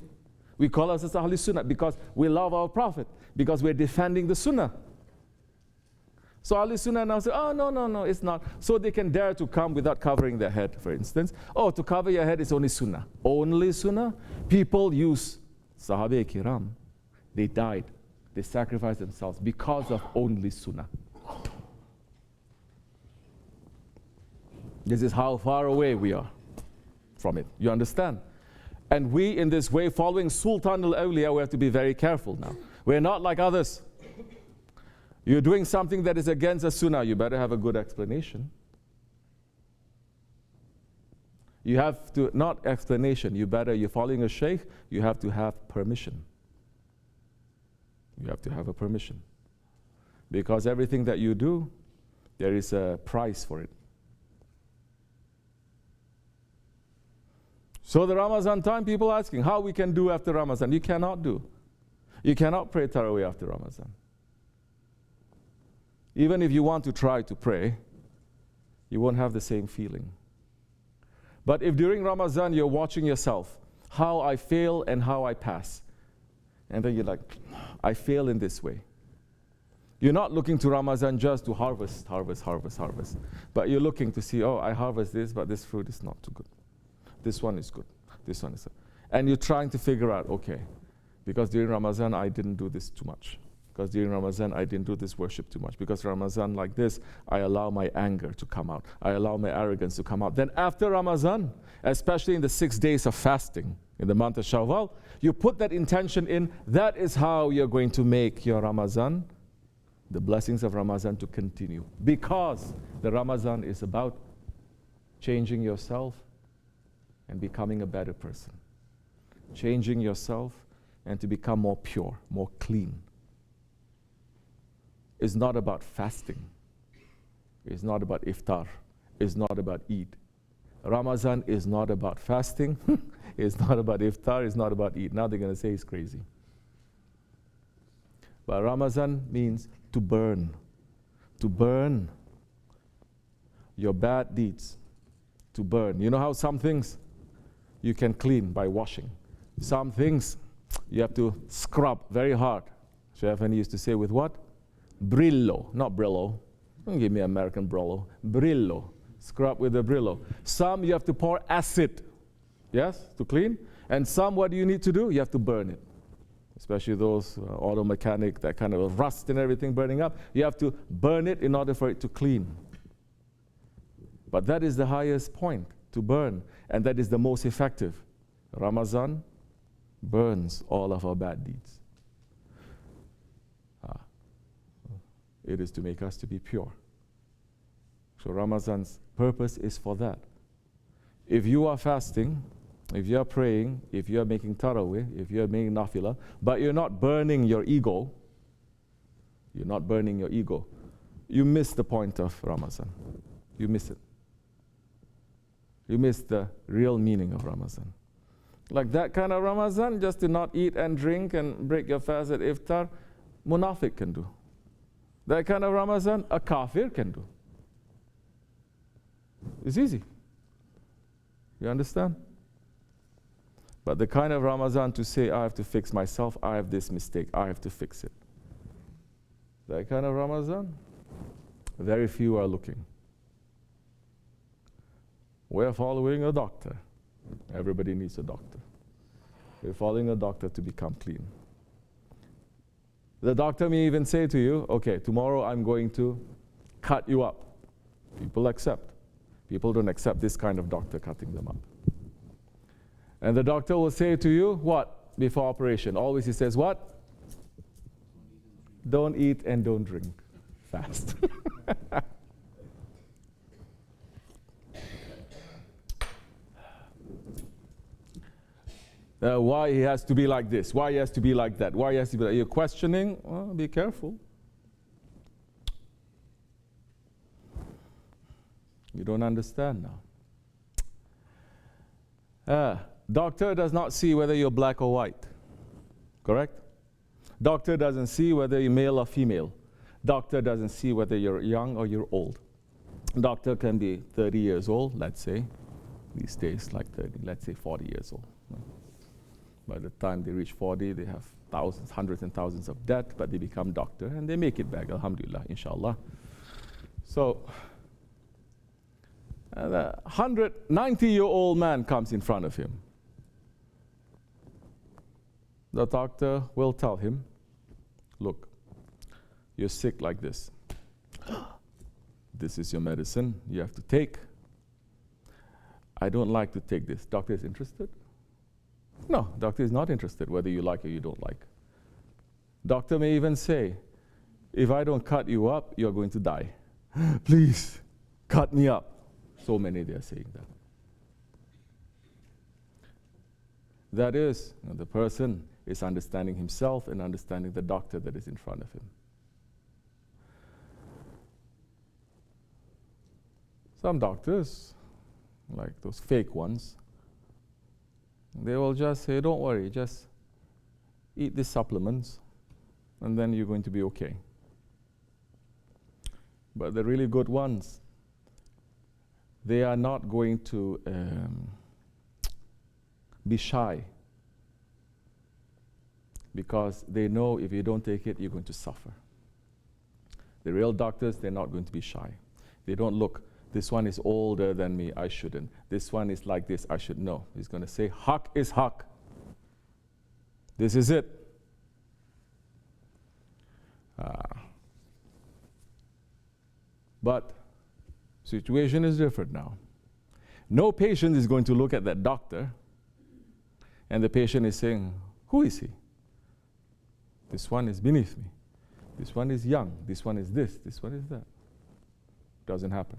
[SPEAKER 2] We call ourselves Ahli Sunnat because we love our Prophet, because we're defending the Sunnah. So Ahli Sunnah now say, oh, no, it's not. So they can dare to come without covering their head, for instance. Oh, to cover your head is only Sunnah. Only Sunnah? People use Sahabe-i-Kiram. They died. They sacrificed themselves because of only Sunnah. This is how far away we are from it. You understand? And we, in this way, following Sultan al-Awliya, we have to be very careful now. We're not like others. You're doing something that is against the Sunnah, you better have a good explanation. You have to, not explanation, you're following a Shaykh, you have to have permission. You have to have a permission. Because everything that you do, there is a price for it. So the Ramadan time, people asking how we can do after Ramadan. You cannot do. You cannot pray Taraweeh after Ramadan. Even if you want to try to pray, you won't have the same feeling. But if during Ramadan you're watching yourself, how I fail and how I pass, and then you're like, I fail in this way. You're not looking to Ramadan just to harvest, but you're looking to see, oh, I harvest this, but this fruit is not too good. This one is good. This one is good. And you're trying to figure out, okay, because during Ramadan I didn't do this too much. Because during Ramadan I didn't do this worship too much. Because Ramadan like this, I allow my anger to come out. I allow my arrogance to come out. Then after Ramadan, especially in the 6 days of fasting, in the month of Shawwal, you put that intention in. That is how you're going to make your Ramadan, the blessings of Ramadan, to continue. Because the Ramadan is about changing yourself and becoming a better person. Changing yourself and to become more pure, more clean. It's not about fasting. It's not about iftar. It's not about Eid. Ramadan is not about fasting. It's not about iftar. It's not about Eid. Now they're going to say he's crazy. But Ramadan means to burn. To burn your bad deeds. To burn. You know how some things you can clean by washing. Some things you have to scrub very hard. Shaykh Efendi used to say with what? Brillo, not Brillo. Don't give me American Brillo. Brillo. Scrub with the Brillo. Some you have to pour acid, yes, to clean. And some, what do you need to do? You have to burn it. Especially those auto mechanic, that kind of rust and everything burning up. You have to burn it in order for it to clean. But that is the highest point, to burn. And that is the most effective. Ramadan burns all of our bad deeds. It is to make us to be pure. So Ramadan's purpose is for that. If you are fasting, if you are praying, if you are making tarawih, if you are making nafilah, but you're not burning your ego, you miss the point of Ramadan. You miss it. You miss the real meaning of Ramadan. Like that kind of Ramadan, just to not eat and drink and break your fast at iftar, munafiq can do. That kind of Ramadan, a kafir can do. It's easy. You understand? But the kind of Ramadan to say, I have to fix myself, I have this mistake, I have to fix it. That kind of Ramadan, very few are looking. We're following a doctor. Everybody needs a doctor. We're following a doctor to become clean. The doctor may even say to you, okay, tomorrow I'm going to cut you up. People accept. People don't accept this kind of doctor cutting them up. And the doctor will say to you, what? Before operation. Always he says, what? Don't eat and don't drink. Fast. Why he has to be like this? Why he has to be like that? Why he has to be like that? You're questioning? Well, be careful. You don't understand now. Doctor does not see whether you're black or white. Correct? Doctor doesn't see whether you're male or female. Doctor doesn't see whether you're young or you're old. Doctor can be 30 years old, let's say. These days, like 30, let's say 40 years old. By the time they reach 40, they have thousands, hundreds and thousands of debt, but they become doctor and they make it back, alhamdulillah, inshallah. So, a 190-year-old man comes in front of him. The doctor will tell him, look, you're sick like this. This is your medicine you have to take. I don't like to take this. Doctor is interested? No, doctor is not interested whether you like or you don't like. Doctor may even say, if I don't cut you up, you're going to die. Please, cut me up. So many they are saying that. That is, the person is understanding himself and understanding the doctor that is in front of him. Some doctors, like those fake ones, they will just say, don't worry, just eat these supplements and then you're going to be okay. But the really good ones, they are not going to be shy, because they know if you don't take it, you're going to suffer. The real doctors, they're not going to be shy. They don't look, this one is older than me, I shouldn't. This one is like this, I should know. He's going to say, Haq is Haq. This is it. But situation is different now. No patient is going to look at that doctor and the patient is saying, who is he? This one is beneath me. This one is young. This one is this. This one is that. Doesn't happen.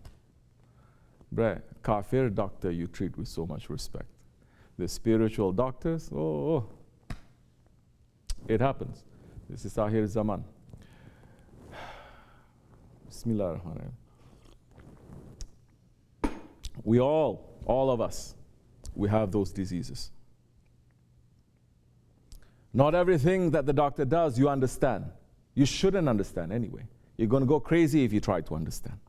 [SPEAKER 2] Bruh, kafir doctor you treat with so much respect. The spiritual doctors, it happens. This is Akhir Zaman. Bismillah ar-Rahman ar-Rahim. We all of us, we have those diseases. Not everything that the doctor does you understand. You shouldn't understand anyway. You're going to go crazy if you try to understand.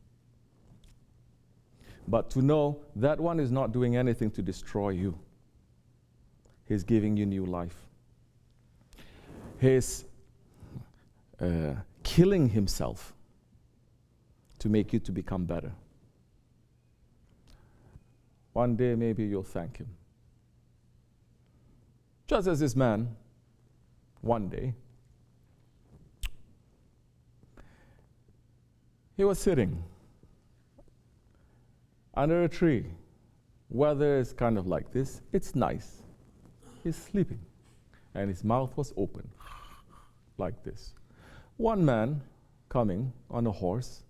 [SPEAKER 2] But to know that one is not doing anything to destroy you. He's giving you new life. He's killing himself to make you to become better. One day maybe you'll thank him. Just as this man, one day, he was sitting under a tree. Weather is kind of like this. It's nice. He's sleeping. And his mouth was open, like this. One man coming on a horse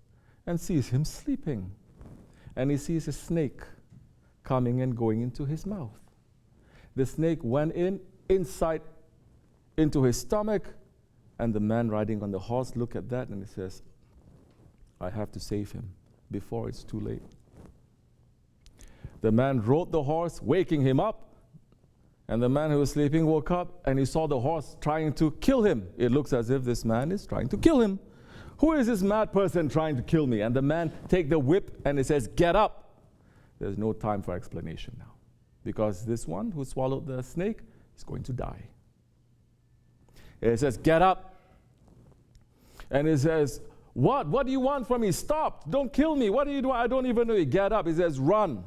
[SPEAKER 2] and sees him sleeping. And he sees a snake coming and going into his mouth. The snake went inside into his stomach, and the man riding on the horse looked at that and he says, I have to save him before it's too late. The man rode the horse, waking him up, and the man who was sleeping woke up and he saw the horse trying to kill him. It looks as if this man is trying to kill him. Who is this mad person trying to kill me? And the man take the whip and he says, get up. There's no time for explanation now, because this one who swallowed the snake is going to die. He says, get up. And he says, what? What do you want from me? Stop. Don't kill me. What do you do? I don't even know you. Get up. He says, run.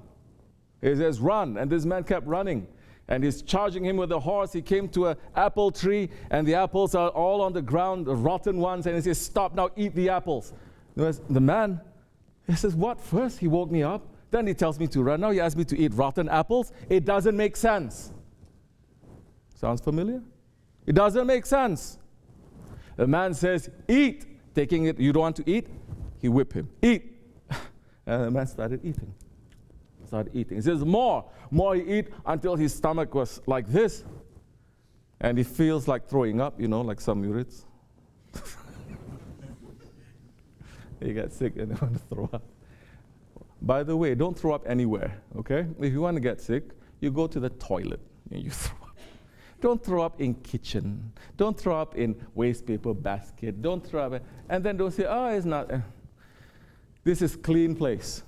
[SPEAKER 2] He says, run. And this man kept running. And he's charging him with a horse. He came to an apple tree, and the apples are all on the ground, the rotten ones. And he says, stop now, eat the apples. The man, he says, what? First he woke me up. Then he tells me to run. Now he asks me to eat rotten apples. It doesn't make sense. Sounds familiar? It doesn't make sense. The man says, eat. Taking it, you don't want to eat? He whipped him. Eat. And the man started eating. He says, more he eat until his stomach was like this. And he feels like throwing up, like some murids. He got sick and they want to throw up. By the way, don't throw up anywhere, okay? If you want to get sick, you go to the toilet and you throw up. Don't throw up in kitchen. Don't throw up in waste paper basket. Don't throw up, and then don't say, oh, it's not. This is clean place.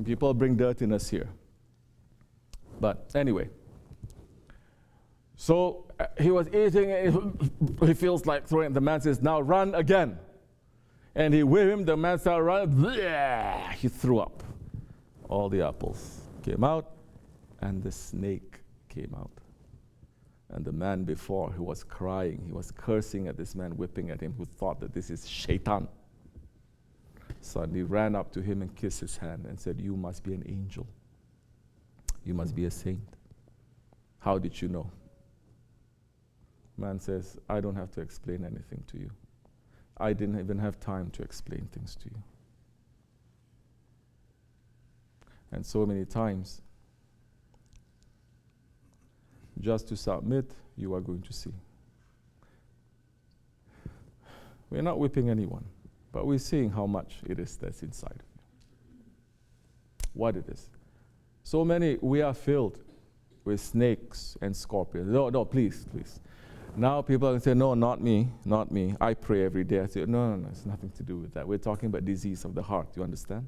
[SPEAKER 2] People bring dirtiness here. But anyway, so he was eating, and he feels like throwing. The man says, now run again. And he whipped him, the man started running. He threw up. All the apples came out, and the snake came out. And the man before, who was crying, he was cursing at this man, whipping at him, who thought that this is shaitan. Suddenly ran up to him and kissed his hand and said, you must be an angel. You must be a saint. How did you know? Man says, I don't have to explain anything to you. I didn't even have time to explain things to you. And so many times, just to submit, you are going to see. We're not whipping anyone, but we're seeing how much it is that's inside of you. What it is. So many, we are filled with snakes and scorpions. No, please. Now people are going to say, no, not me. I pray every day. I say, no, it's nothing to do with that. We're talking about disease of the heart, you understand?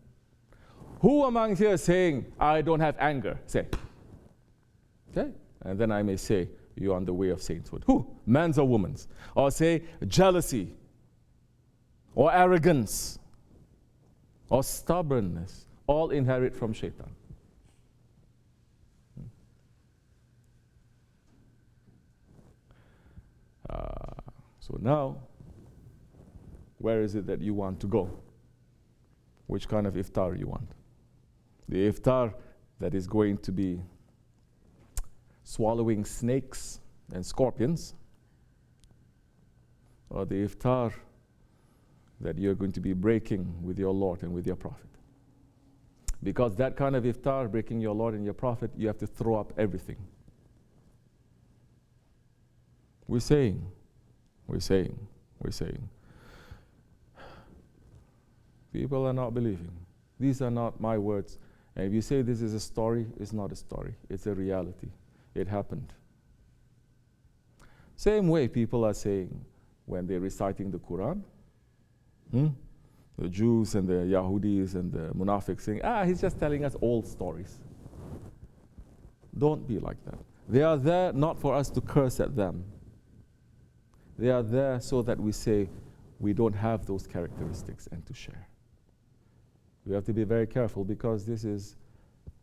[SPEAKER 2] Who among you is saying, I don't have anger? Say. Okay? And then I may say, you're on the way of sainthood. Who? Men's or women's? Or say, jealousy, or arrogance, or stubbornness, all inherit from shaitan. So now, where is it that you want to go? Which kind of iftar you want? The iftar that is going to be swallowing snakes and scorpions, or the iftar that you're going to be breaking with your Lord and with your Prophet? Because that kind of iftar, breaking your Lord and your Prophet, you have to throw up everything. We're saying. People are not believing. These are not my words. And if you say this is a story, it's not a story. It's a reality. It happened. Same way people are saying when they're reciting the Quran, the Jews and the Yahudis and the Munafiqs saying, he's just telling us old stories. Don't be like that. They are there not for us to curse at them. They are there so that we say we don't have those characteristics and to share. We have to be very careful because this is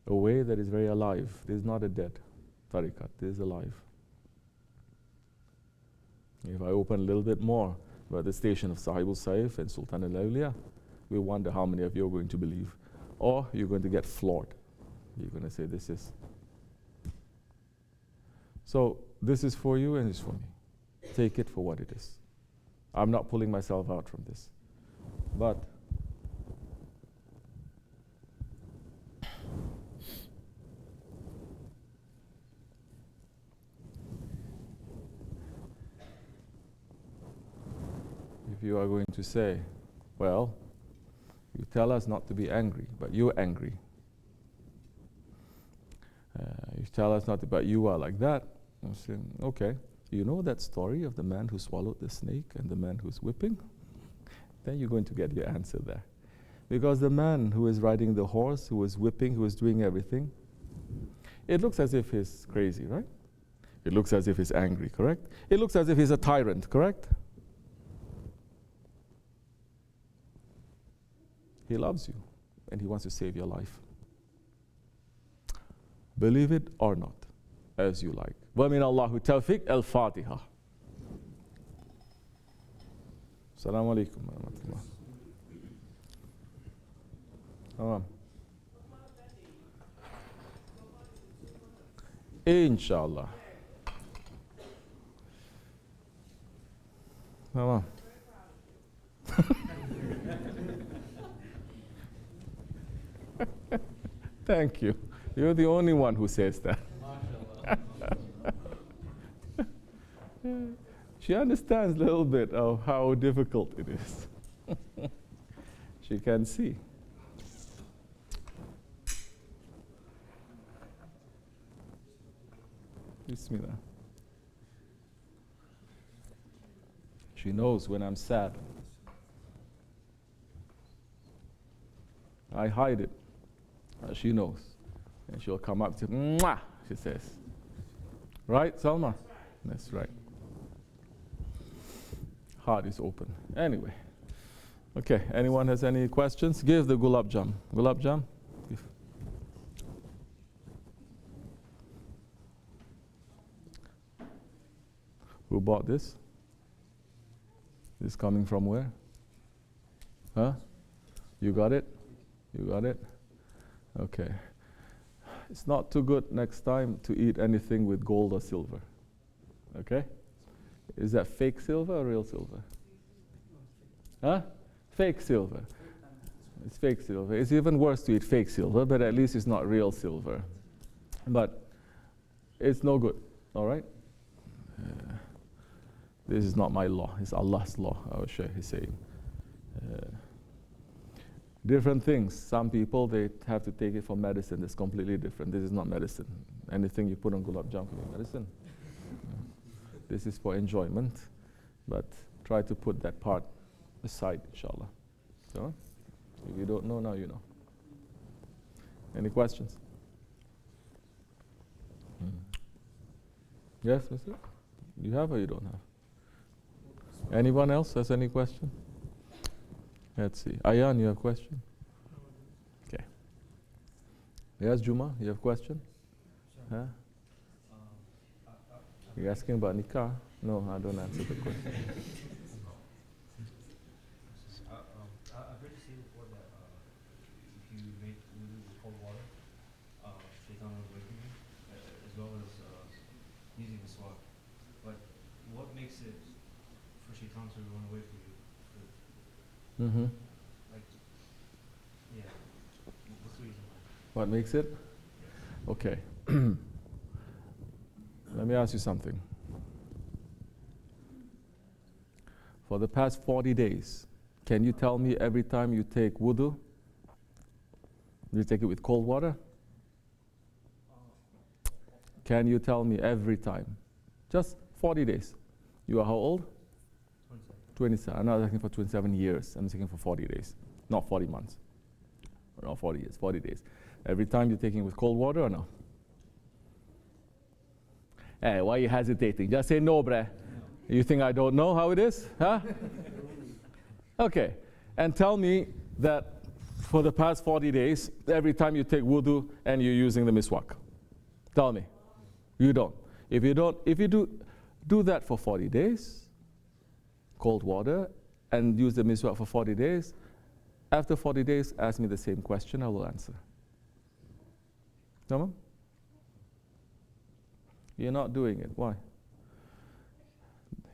[SPEAKER 2] a way that is very alive. This is not a dead tariqat. This is alive. If I open a little bit more about the station of SahibulSaif and Sultan al-Awliya, we wonder how many of you are going to believe. Or you're going to get floored. You're going to say this is. So this is for you and it's for me. Take it for what it is. I'm not pulling myself out from this. But if you are going to say, well, you tell us not to be angry, but you're angry. You tell us not to, but you are like that. I'm saying, okay. You know that story of the man who swallowed the snake and the man who's whipping? Then you're going to get your answer there. Because the man who is riding the horse, who was whipping, who was doing everything, it looks as if he's crazy, right? It looks as if he's angry, correct? It looks as if he's a tyrant, correct? He loves you and he wants to save your life. Believe it or not, as you like. وَمِنَ اللَّهُ تَوْفِيقْ الْفَاتِحَةِ. Assalamu alaikum wa rahmatullah. Tamam. Inshallah. Tamam. Thank you. You're the only one who says that. She understands a little bit of how difficult it is. She can see. Bismillah. She knows when I'm sad. I hide it. She knows. And she'll come up to, mwah, she says. Right, Salma? That's right. Heart is open. Anyway. Okay, anyone has any questions? Give the gulab jam. Gulab jam? Give. Who bought this? This coming from where? Huh? You got it? You got it? Okay. It's not too good next time to eat anything with gold or silver. Okay? Is that fake silver or real silver? Huh? Fake silver. It's fake silver. It's even worse to eat fake silver, but at least it's not real silver. But it's no good. All right? This is not my law. It's Allah's law, our Shaykh is saying. Different things. Some people, they have to take it for medicine. It's completely different. This is not medicine. Anything you put on gulab jam can be medicine. This is for enjoyment. But try to put that part aside, inshallah. So, if you don't know, now you know. Any questions? Yes, mister? You have or you don't have? Anyone else has any question? Let's see. Ayan, you have a question? Okay. Yes, Juma, you have a question? Huh? You're asking about nikah? No, I don't answer the question.
[SPEAKER 6] I've heard you say before that if you make wudu with cold water, shaitan will away from you, as well as using the swab. But what makes it for shaitan to run away from you?
[SPEAKER 2] Mm-hmm.
[SPEAKER 6] Like, yeah, what's the reason why?
[SPEAKER 2] What makes it? Okay. Let me ask you something. For the past 40 days, can you tell me every time you take wudu, you take it with cold water? Can you tell me every time? Just 40 days. You are how old? 27. I'm not asking for 27 years. I'm asking for 40 days. Not 40 months. Or not 40 years, 40 days. Every time you're taking it with cold water or no? Hey, why are you hesitating? Just say no, bruh. You think I don't know how it is? Huh? Okay. And tell me that for the past 40 days, every time you take wudu and you're using the miswak. Tell me. You don't. If you do that for 40 days, cold water, and use the miswak for 40 days, after 40 days, ask me the same question, I will answer. Come on? You're not doing it. Why?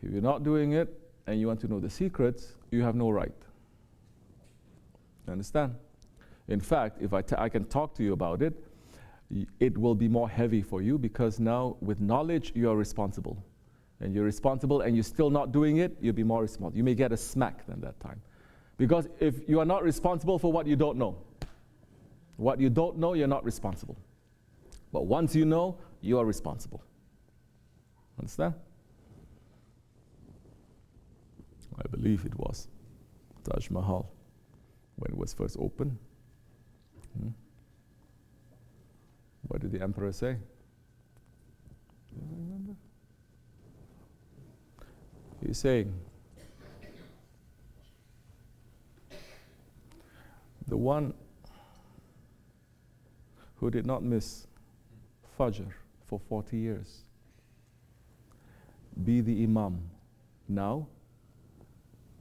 [SPEAKER 2] If you're not doing it and you want to know the secrets, you have no right. You understand? In fact, if I can talk to you about it, it will be more heavy for you because now with knowledge, you are responsible. And you're responsible and you're still not doing it, you'll be more responsible. You may get a smack than that time. Because if you are not responsible for what you don't know, you're not responsible. But once you know, you are responsible. Understand? I believe it was Taj Mahal when it was first opened. What did the emperor say? Do you remember? He's saying, the one who did not miss Fajr for 40 years, be the Imam. Now,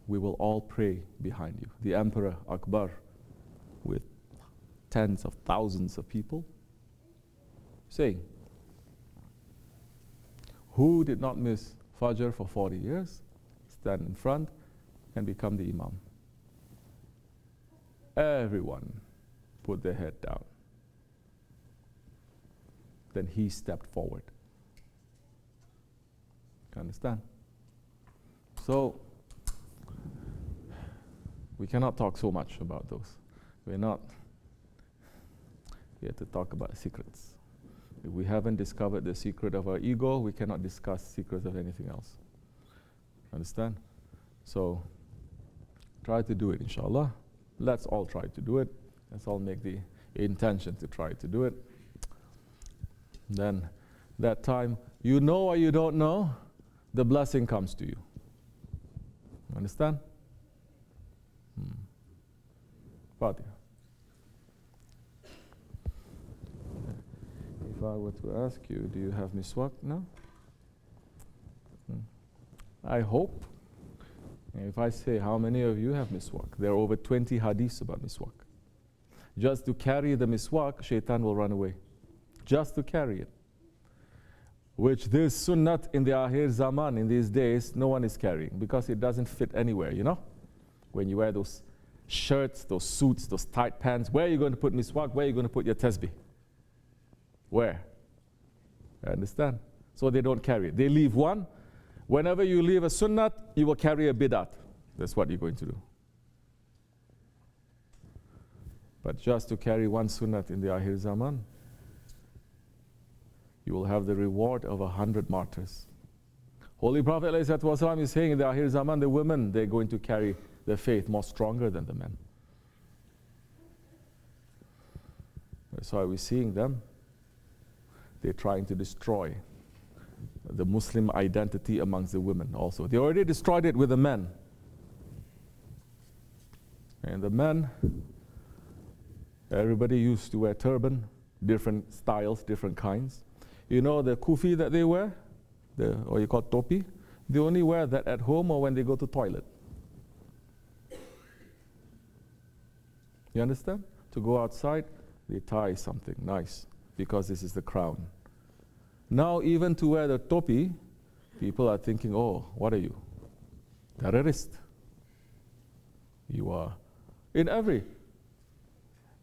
[SPEAKER 2] we will all pray behind you. The Emperor Akbar, with tens of thousands of people, saying, who did not miss Fajr for 40 years, stand in front and become the Imam. Everyone put their head down. Then he stepped forward. Understand? So, we cannot talk so much about those. We're not here to talk about secrets. If we haven't discovered the secret of our ego, we cannot discuss secrets of anything else. Understand? So, try to do it, inshallah. Let's all try to do it. Let's all make the intention to try to do it. Then, that time, you know or you don't know, the blessing comes to you. Understand? Fatiha. If I were to ask you, do you have miswak now? I hope. If I say, how many of you have miswak? There are over 20 hadiths about miswak. Just to carry the miswak, shaitan will run away. Just to carry it. Which this sunnat in the akhir zaman, in these days, no one is carrying because it doesn't fit anywhere, you know? When you wear those shirts, those suits, those tight pants, where are you going to put miswak? Where are you going to put your tasbih? Where? I understand? So they don't carry it. They leave one. Whenever you leave a sunnat, you will carry a bid'at. That's what you're going to do. But just to carry one sunnat in the akhir zaman, you will have the reward of 100 martyrs. Holy Prophet ﷺ is saying in the akhir zaman, the women, they're going to carry the faith more stronger than the men. That's why we're seeing them. They're trying to destroy the Muslim identity amongst the women also. They already destroyed it with the men. And the men, everybody used to wear turban, different styles, different kinds. You know the kufi that they wear, or you call topi, they only wear that at home or when they go to toilet. You understand? To go outside, they tie something nice because this is the crown. Now even to wear the topi, people are thinking, oh, what are you? Terrorist. You are. In every.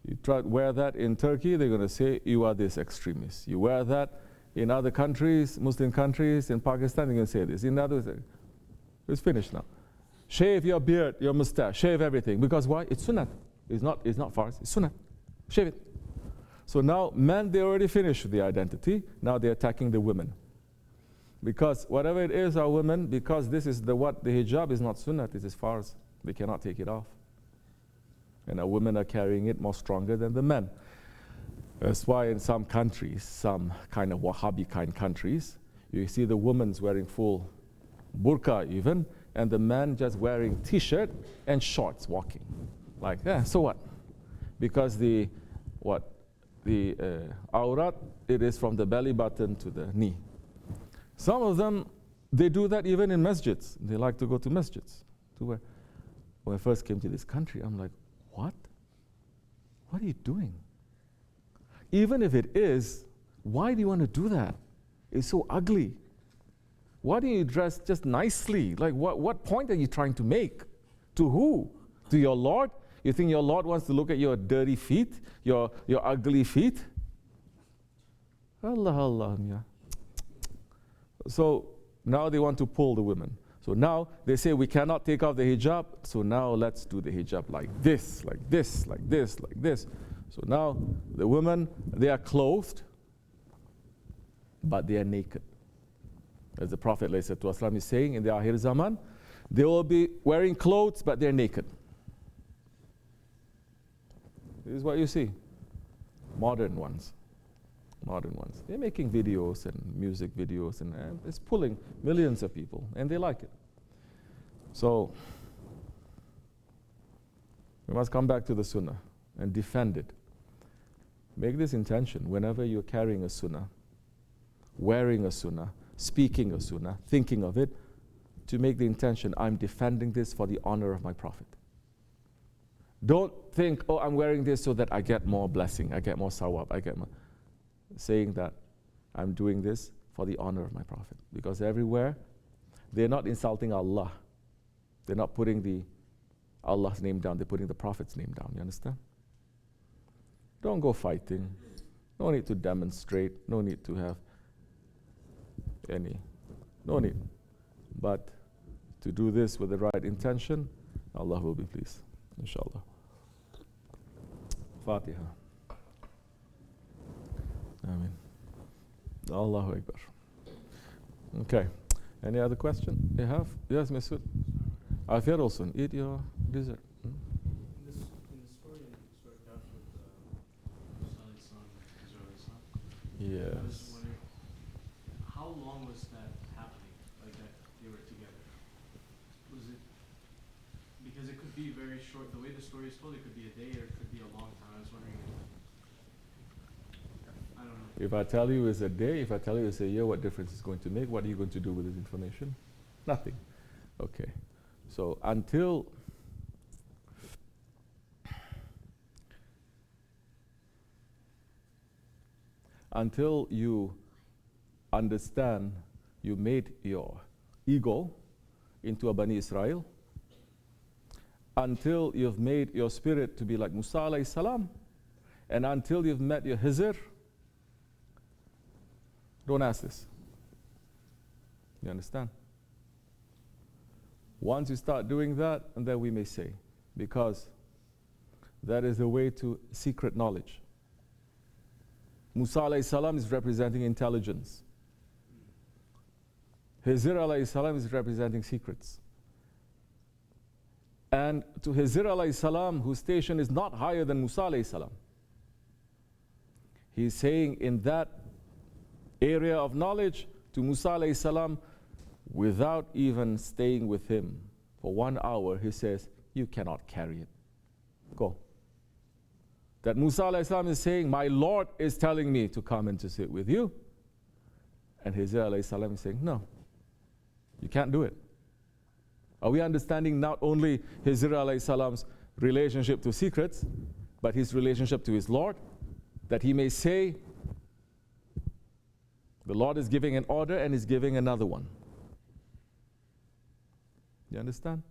[SPEAKER 2] You try to wear that in Turkey, they're going to say you are this extremist. You wear that in other countries, Muslim countries, in Pakistan, they're going to say this. In other words, it's finished now. Shave your beard, your mustache, shave everything. Because why? It's sunnah. It's not farz, it's sunnah. Shave it. So now men, they already finished the identity. Now they're attacking the women. Because whatever it is, our women, because this is the hijab is not sunnah, this is farz. They cannot take it off. And our women are carrying it more stronger than the men. That's why in some countries, some kind of Wahhabi kind countries, you see the women's wearing full burqa even, and the man just wearing t-shirt and shorts walking. Like, yeah, so what? Because the awrat, it is from the belly button to the knee. Some of them, they do that even in masjids. They like to go to masjids. When I first came to this country, I'm like, what? What are you doing? Even if it is, why do you want to do that? It's so ugly. Why don't you dress just nicely? Like, what point are you trying to make? To who? To your Lord? You think your Lord wants to look at your dirty feet, your ugly feet? Allah. So now they want to pull the women. So now they say we cannot take off the hijab, so now let's do the hijab like this, like this, like this, like this. So now the women, they are clothed, but they are naked. As the Prophet ﷺ is saying in the Akhir Zaman, they will be wearing clothes, but they're naked. This is what you see. Modern ones. They're making videos and music videos, and it's pulling millions of people, and they like it. So, we must come back to the sunnah and defend it. Make this intention whenever you're carrying a sunnah, wearing a sunnah, speaking a sunnah, thinking of it, to make the intention, I'm defending this for the honor of my Prophet. Don't think, oh, I'm wearing this so that I get more blessing, I get more sawab, I get more. Saying that I'm doing this for the honor of my Prophet. Because everywhere, they're not insulting Allah. They're not putting Allah's name down, they're putting the Prophet's name down, you understand? Don't go fighting. No need to demonstrate, no need to have no need. But to do this with the right intention, Allah will be pleased, inshallah. Fatiha. Amen. Allahu Akbar. Okay. Any other question you have? Yes, Masood. Afiyat also. Eat your dessert.
[SPEAKER 5] In the story you started off with Osmanli's son, Israel's son.
[SPEAKER 2] Yes.
[SPEAKER 5] I was wondering, how long was that happening? Like that they were together? Was it because it could be very short? The way the story is told, it could be a day or it could be a long time. I was wondering. I don't know.
[SPEAKER 2] If I tell you it's a day, if I tell you it's a year, what difference is going to make? What are you going to do with this information? Nothing. Okay. So until you understand, you made your ego into a Bani Israel, until you've made your spirit to be like Musa alayhi salam, and until you've met your Hizr, don't ask this. You understand? Once you start doing that, and then we may say, because that is the way to secret knowledge. Musa alayhi salam is representing intelligence. Hizr alayhi salam is representing secrets. And to Hizr alayhi salam, whose station is not higher than Musa alayhi salam. He's saying in that area of knowledge to Musa alayhi salam, without even staying with him for 1 hour, he says, you cannot carry it. Go. That Musa alayhi salam is saying, my Lord is telling me to come and to sit with you. And Hizr alayhi salam is saying, no, you can't do it. Are we understanding not only Hizr alayhi salam's relationship to secrets, but his relationship to his Lord? That he may say, the Lord is giving an order and is giving another one. You understand?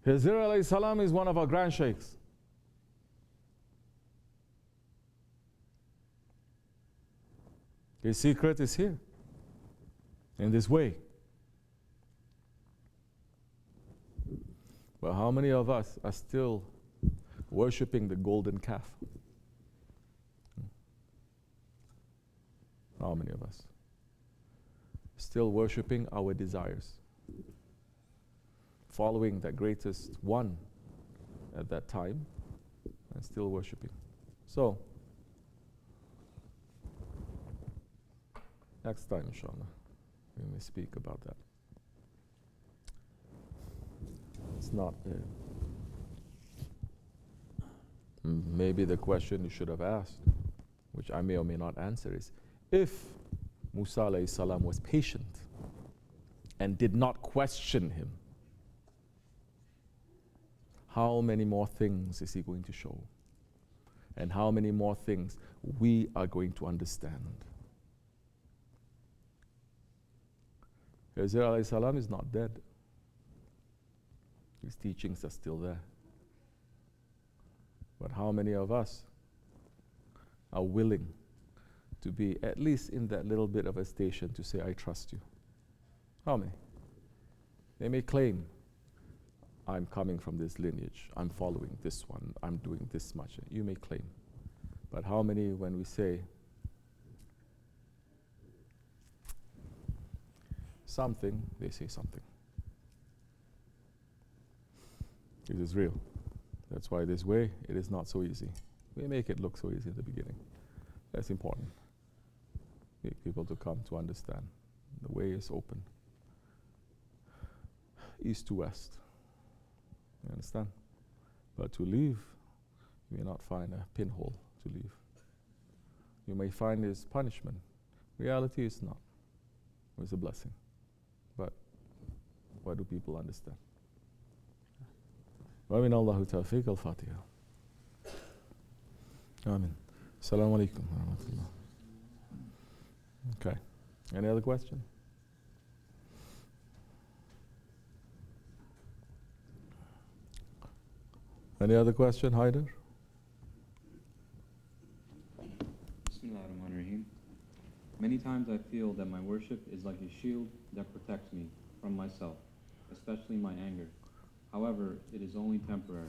[SPEAKER 2] Hizr alayhi salam is one of our grand sheikhs. His secret is here, in this way. But how many of us are still worshipping the golden calf? How many of us? Still worshipping our desires, following the greatest one at that time, and still worshipping. So, next time, inshallah, we may speak about that. It's not maybe the question you should have asked, which I may or may not answer, is if Musa alayhi salam was patient and did not question him, how many more things is he going to show? And how many more things we are going to understand? Hizr alayhi salam is not dead. His teachings are still there. But how many of us are willing to be at least in that little bit of a station to say, I trust you? How many? They may claim, I'm coming from this lineage, I'm following this one, I'm doing this much. You may claim. But how many, when we say something, they say something? It is real. That's why this way, it is not so easy. We make it look so easy in the beginning. That's important. Make people to come to understand. The way is open. East to west. You understand? But to leave, you may not find a pinhole to leave. You may find it's punishment. Reality is not. It's a blessing. But what do people understand? ومن الله توفيق الفاتحة. Amen. Assalamu alaikum wa rahmatullah. Okay. Any other question? Any other question, Haider?
[SPEAKER 6] Bismillahirrahmanirrahim. Many times I feel that my worship is like a shield that protects me from myself, especially my anger. However, it is only temporary.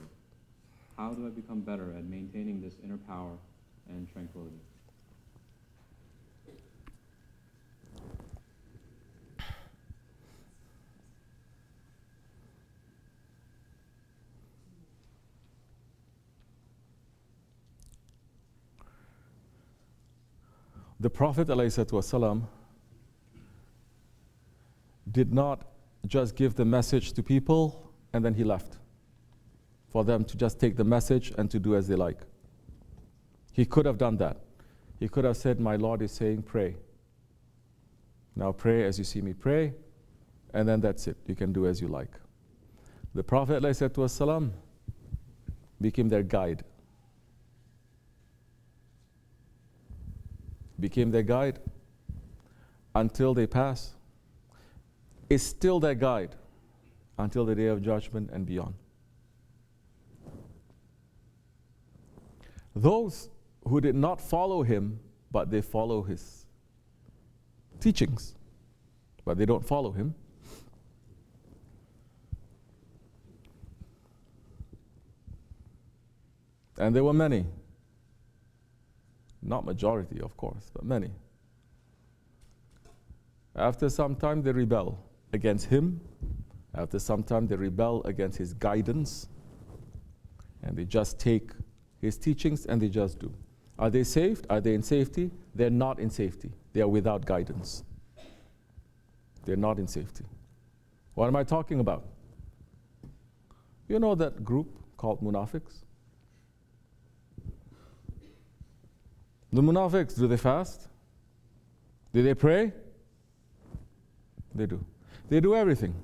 [SPEAKER 6] How do I become better at maintaining this inner power and tranquility?
[SPEAKER 2] The Prophet ﷺ did not just give the message to people and then he left, for them to just take the message and to do as they like. He could have done that. He could have said, my Lord is saying, pray. Now pray as you see me pray, and then that's it. You can do as you like. The Prophet ﷺ became their guide. Became their guide until they pass. Is still their guide until the day of judgment and beyond. Those who did not follow him, but they follow his teachings, but they don't follow him, and there were many, not majority of course, but many. After some time they rebel against him. After some time they rebel against his guidance. And they just take his teachings and they just do. Are they saved? Are they in safety? They're not in safety. They are without guidance. They're not in safety. What am I talking about? You know that group called Munafiqs? The Munafiqs, do they fast? Do they pray? They do. They do everything.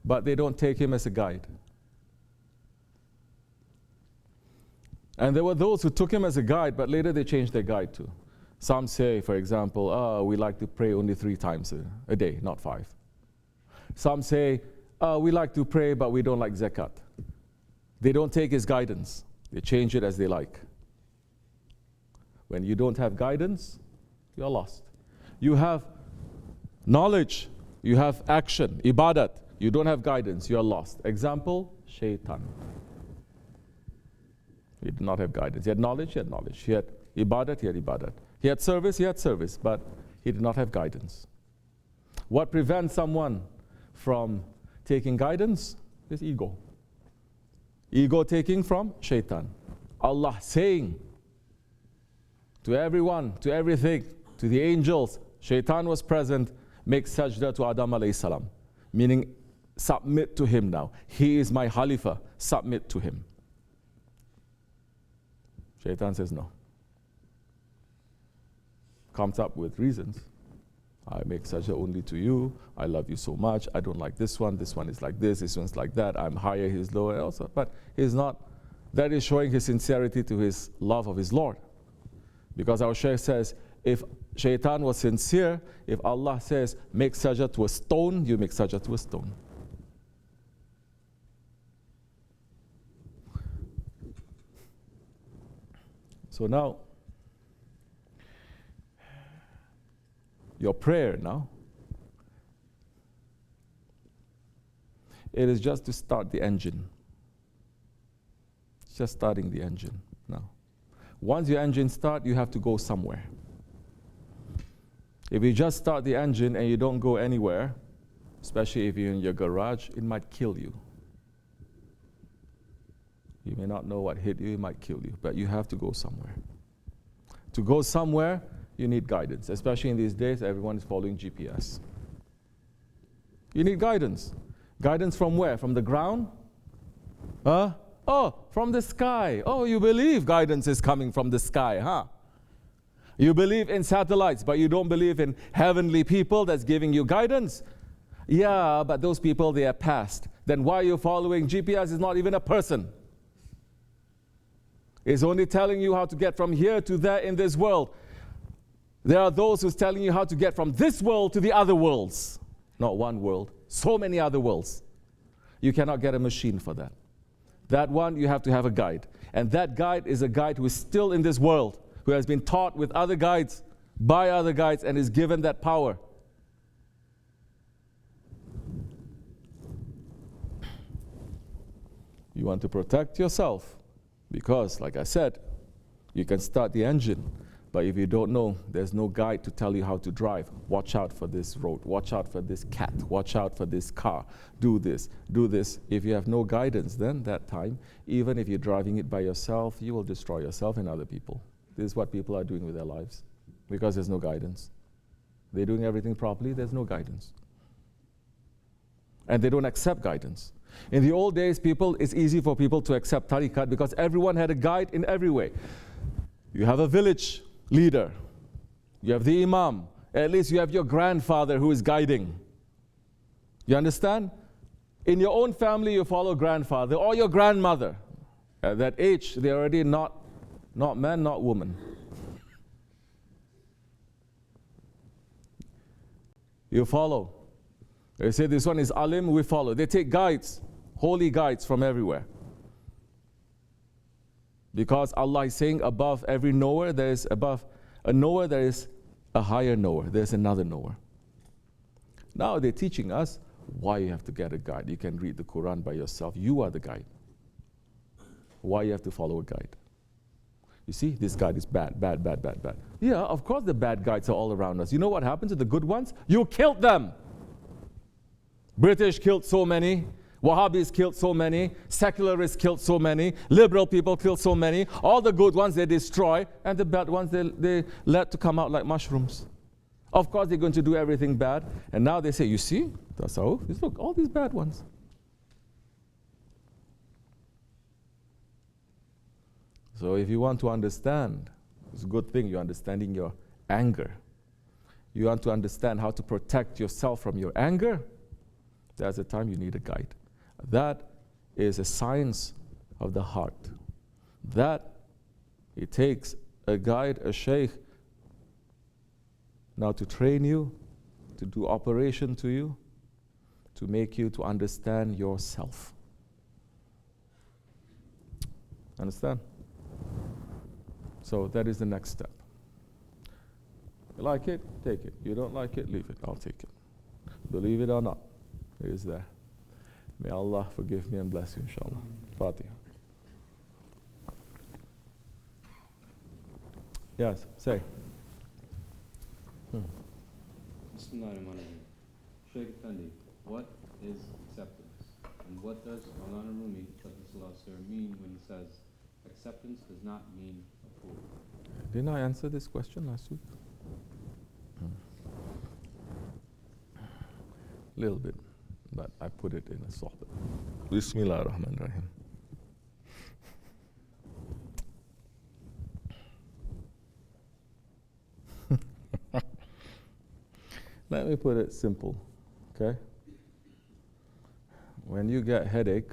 [SPEAKER 2] But they don't take him as a guide. And there were those who took him as a guide, but later they changed their guide too. Some say, for example, we like to pray only 3 times a day, not 5. Some say, we like to pray, but we don't like zakat. They don't take his guidance. They change it as they like. When you don't have guidance, you're lost. You have knowledge, you have action, ibadat. You don't have guidance, you're lost. Example, Shaitan. He did not have guidance. He had knowledge, he had knowledge. He had ibadat, he had ibadat. He had service, but he did not have guidance. What prevents someone from taking guidance is ego. Ego taking from Shaitan. Allah saying to everyone, to everything, to the angels, Shaitan was present, make sajda to Adam alayhi salam. Meaning, submit to him now. He is my Khalifa, submit to him. Shaitan says no. Comes up with reasons. I make sajda only to you. I love you so much. I don't like this one. This one is like this one's like that. I'm higher, he's lower also. But he's not. That is showing his sincerity to his love of his Lord. Because our Shaykh says, if Shaitan was sincere, if Allah says, make sajda to a stone, you make sajda to a stone. So now, your prayer now, it is just to start the engine. It's just starting the engine now. Once your engine starts, you have to go somewhere. If you just start the engine and you don't go anywhere, especially if you're in your garage, it might kill you. You may not know what hit you, it might kill you, but you have to go somewhere. To go somewhere, you need guidance, especially in these days, everyone is following GPS. You need guidance. Guidance from where? From the ground? Huh? Oh, from the sky. Oh, you believe guidance is coming from the sky, huh? You believe in satellites, but you don't believe in heavenly people that's giving you guidance? Yeah, but those people, they are past. Then why are you following? GPS is not even a person. It's only telling you how to get from here to there in this world. There are those who's telling you how to get from this world to the other worlds. Not one world, so many other worlds. You cannot get a machine for that. That one, you have to have a guide. And that guide is a guide who is still in this world, who has been taught with other guides, by other guides, and is given that power. You want to protect yourself. Because, like I said, you can start the engine, but if you don't know, there's no guide to tell you how to drive. Watch out for this road. Watch out for this cat. Watch out for this car. Do this. Do this. If you have no guidance, then that time, even if you're driving it by yourself, you will destroy yourself and other people. This is what people are doing with their lives, because there's no guidance. They're doing everything properly, there's no guidance. And they don't accept guidance. In the old days, it's easy for people to accept tariqat because everyone had a guide in every way. You have a village leader. You have the imam. At least you have your grandfather who is guiding. You understand? In your own family, you follow grandfather or your grandmother. At that age, they're already not man, not woman. You follow. They say this one is alim, we follow. They take guides, holy guides from everywhere. Because Allah is saying above every knower, there is above a knower, there is a higher knower. There's another knower. Now they're teaching us why you have to get a guide. You can read the Quran by yourself. You are the guide. Why you have to follow a guide? You see, this guide is bad, bad, bad, bad, bad. Yeah, of course the bad guides are all around us. You know what happens to the good ones? You killed them. British killed so many. Wahhabis killed so many, secularists killed so many, liberal people killed so many, all the good ones they destroy, and the bad ones they let to come out like mushrooms. Of course they're going to do everything bad, and now they say, you see, tasawwuf, look, all these bad ones. So if you want to understand, it's a good thing you're understanding your anger. You want to understand how to protect yourself from your anger, that's the time you need a guide. That is a science of the heart. That it takes a guide, a shaykh, now to train you, to do operation to you, to make you to understand yourself. Understand? So that is the next step. You like it? Take it. You don't like it? Leave it. I'll take it. Believe it or not, it is there. May Allah forgive me and bless you, inshallah. Fatiha. Yes, say.
[SPEAKER 7] Bismillahirrahmanirrahim. Shaykh Efendi, what is acceptance? And what does Maulana Rumi mean when he says acceptance does not mean approval?
[SPEAKER 2] Didn't I answer this question last week? A little bit, but I put it in a sohbah. Bismillah ar-Rahman ar-Rahim. Let me put it simple, okay? When you get headache,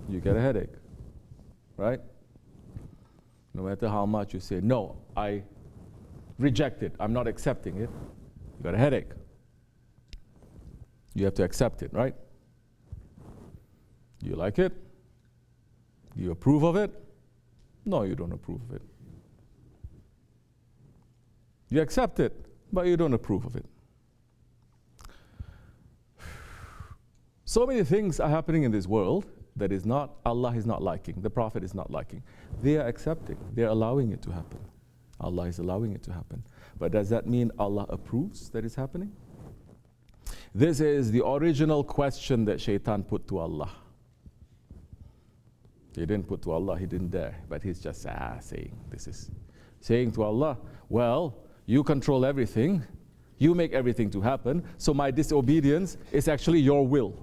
[SPEAKER 2] you get a headache, right? No matter how much you say, no, I reject it, I'm not accepting it, you got a headache. You have to accept it, right? Do you like it? Do you approve of it? No, you don't approve of it. You accept it, but you don't approve of it. So many things are happening in this world that is not, Allah is not liking, the Prophet is not liking. They are accepting, they are allowing it to happen. Allah is allowing it to happen. But does that mean Allah approves that is happening? This is the original question that Shaitan put to Allah. He didn't put to Allah, he didn't dare, but he's just saying to Allah, well, you control everything, you make everything to happen, so my disobedience is actually your will.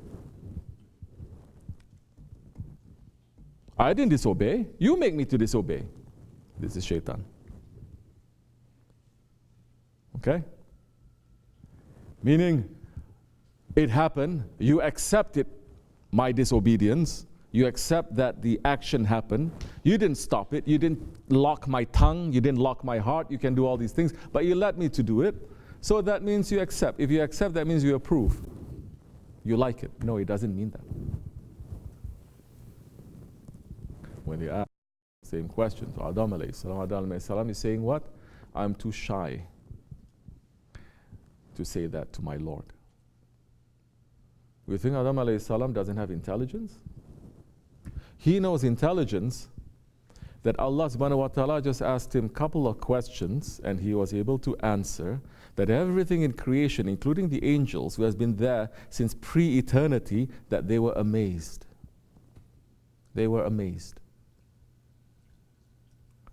[SPEAKER 2] I didn't disobey, you make me to disobey. This is Shaitan. Okay? Meaning, it happened, you accept it, my disobedience, you accept that the action happened, you didn't stop it, you didn't lock my tongue, you didn't lock my heart, you can do all these things, but you let me to do it, so that means you accept. If you accept, that means you approve. You like it. No, it doesn't mean that. When you ask the same question to Adam alayhi salam is saying what? I'm too shy to say that to my Lord. We think Adam alayhi salam doesn't have intelligence? He knows intelligence, that Allah subhanahu wa ta'ala just asked him a couple of questions and he was able to answer, that everything in creation, including the angels who has been there since pre-eternity, that they were amazed. They were amazed.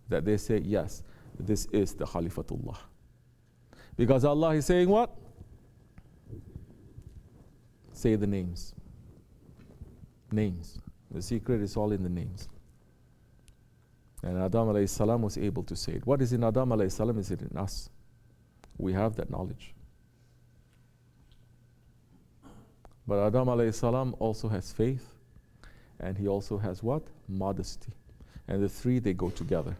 [SPEAKER 2] That they say, yes, this is the Khalifatullah. Because Allah is saying what? Say the names. Names. The secret is all in the names. And Adam alayhi salam was able to say it. What is in Adam alayhi salam is it in us. We have that knowledge. But Adam alayhi salam also has faith, and he also has what? Modesty. And the three, they go together.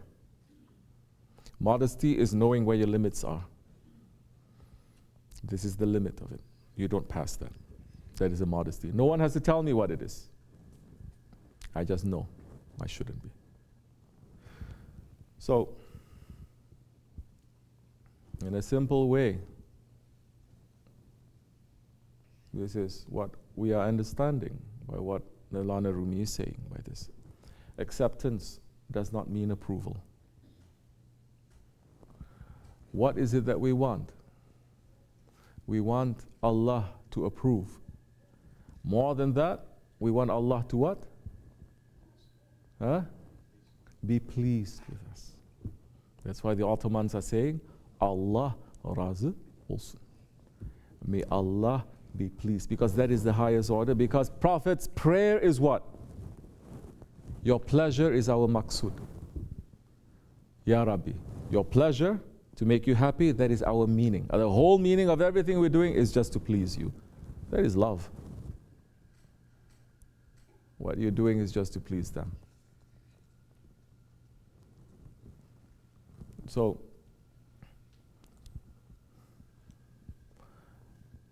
[SPEAKER 2] Modesty is knowing where your limits are. This is the limit of it. You don't pass that. That is a modesty. No one has to tell me what it is. I just know I shouldn't be. So, in a simple way, this is what we are understanding by what Maulana Rumi is saying by this. Acceptance does not mean approval. What is it that we want? We want Allah to approve More than that, we want Allah to what? Huh? Be pleased with us. That's why the Ottomans are saying, Allah razı olsun. May Allah be pleased, because that is the highest order. Because Prophet's prayer is what? Your pleasure is our maqsood. Ya Rabbi, your pleasure to make you happy, that is our meaning. The whole meaning of everything we're doing is just to please you. That is love. What you're doing is just to please them. So,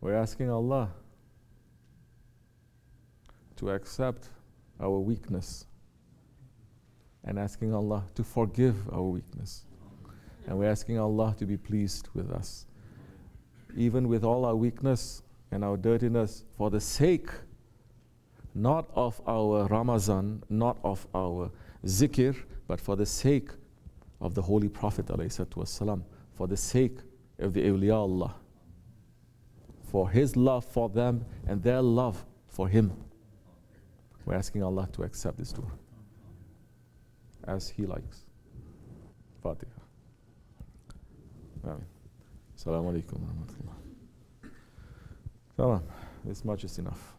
[SPEAKER 2] we're asking Allah to accept our weakness and asking Allah to forgive our weakness. And we're asking Allah to be pleased with us. Even with all our weakness and our dirtiness, for the sake not of our Ramazan, not of our zikr, but for the sake of the Holy Prophet ﷺ, for the sake of the awliya Allah, for his love for them and their love for him. We're asking Allah to accept this dua as he likes. Fatiha. Amen. Assalamu alaikum wa rahmatullah. Salam. This much is enough.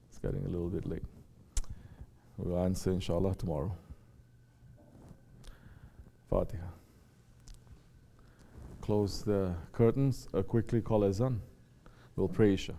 [SPEAKER 2] It's getting a little bit late. We'll answer inshallah tomorrow. Fatiha. Close the curtains, quickly call azan. We'll pray Isha.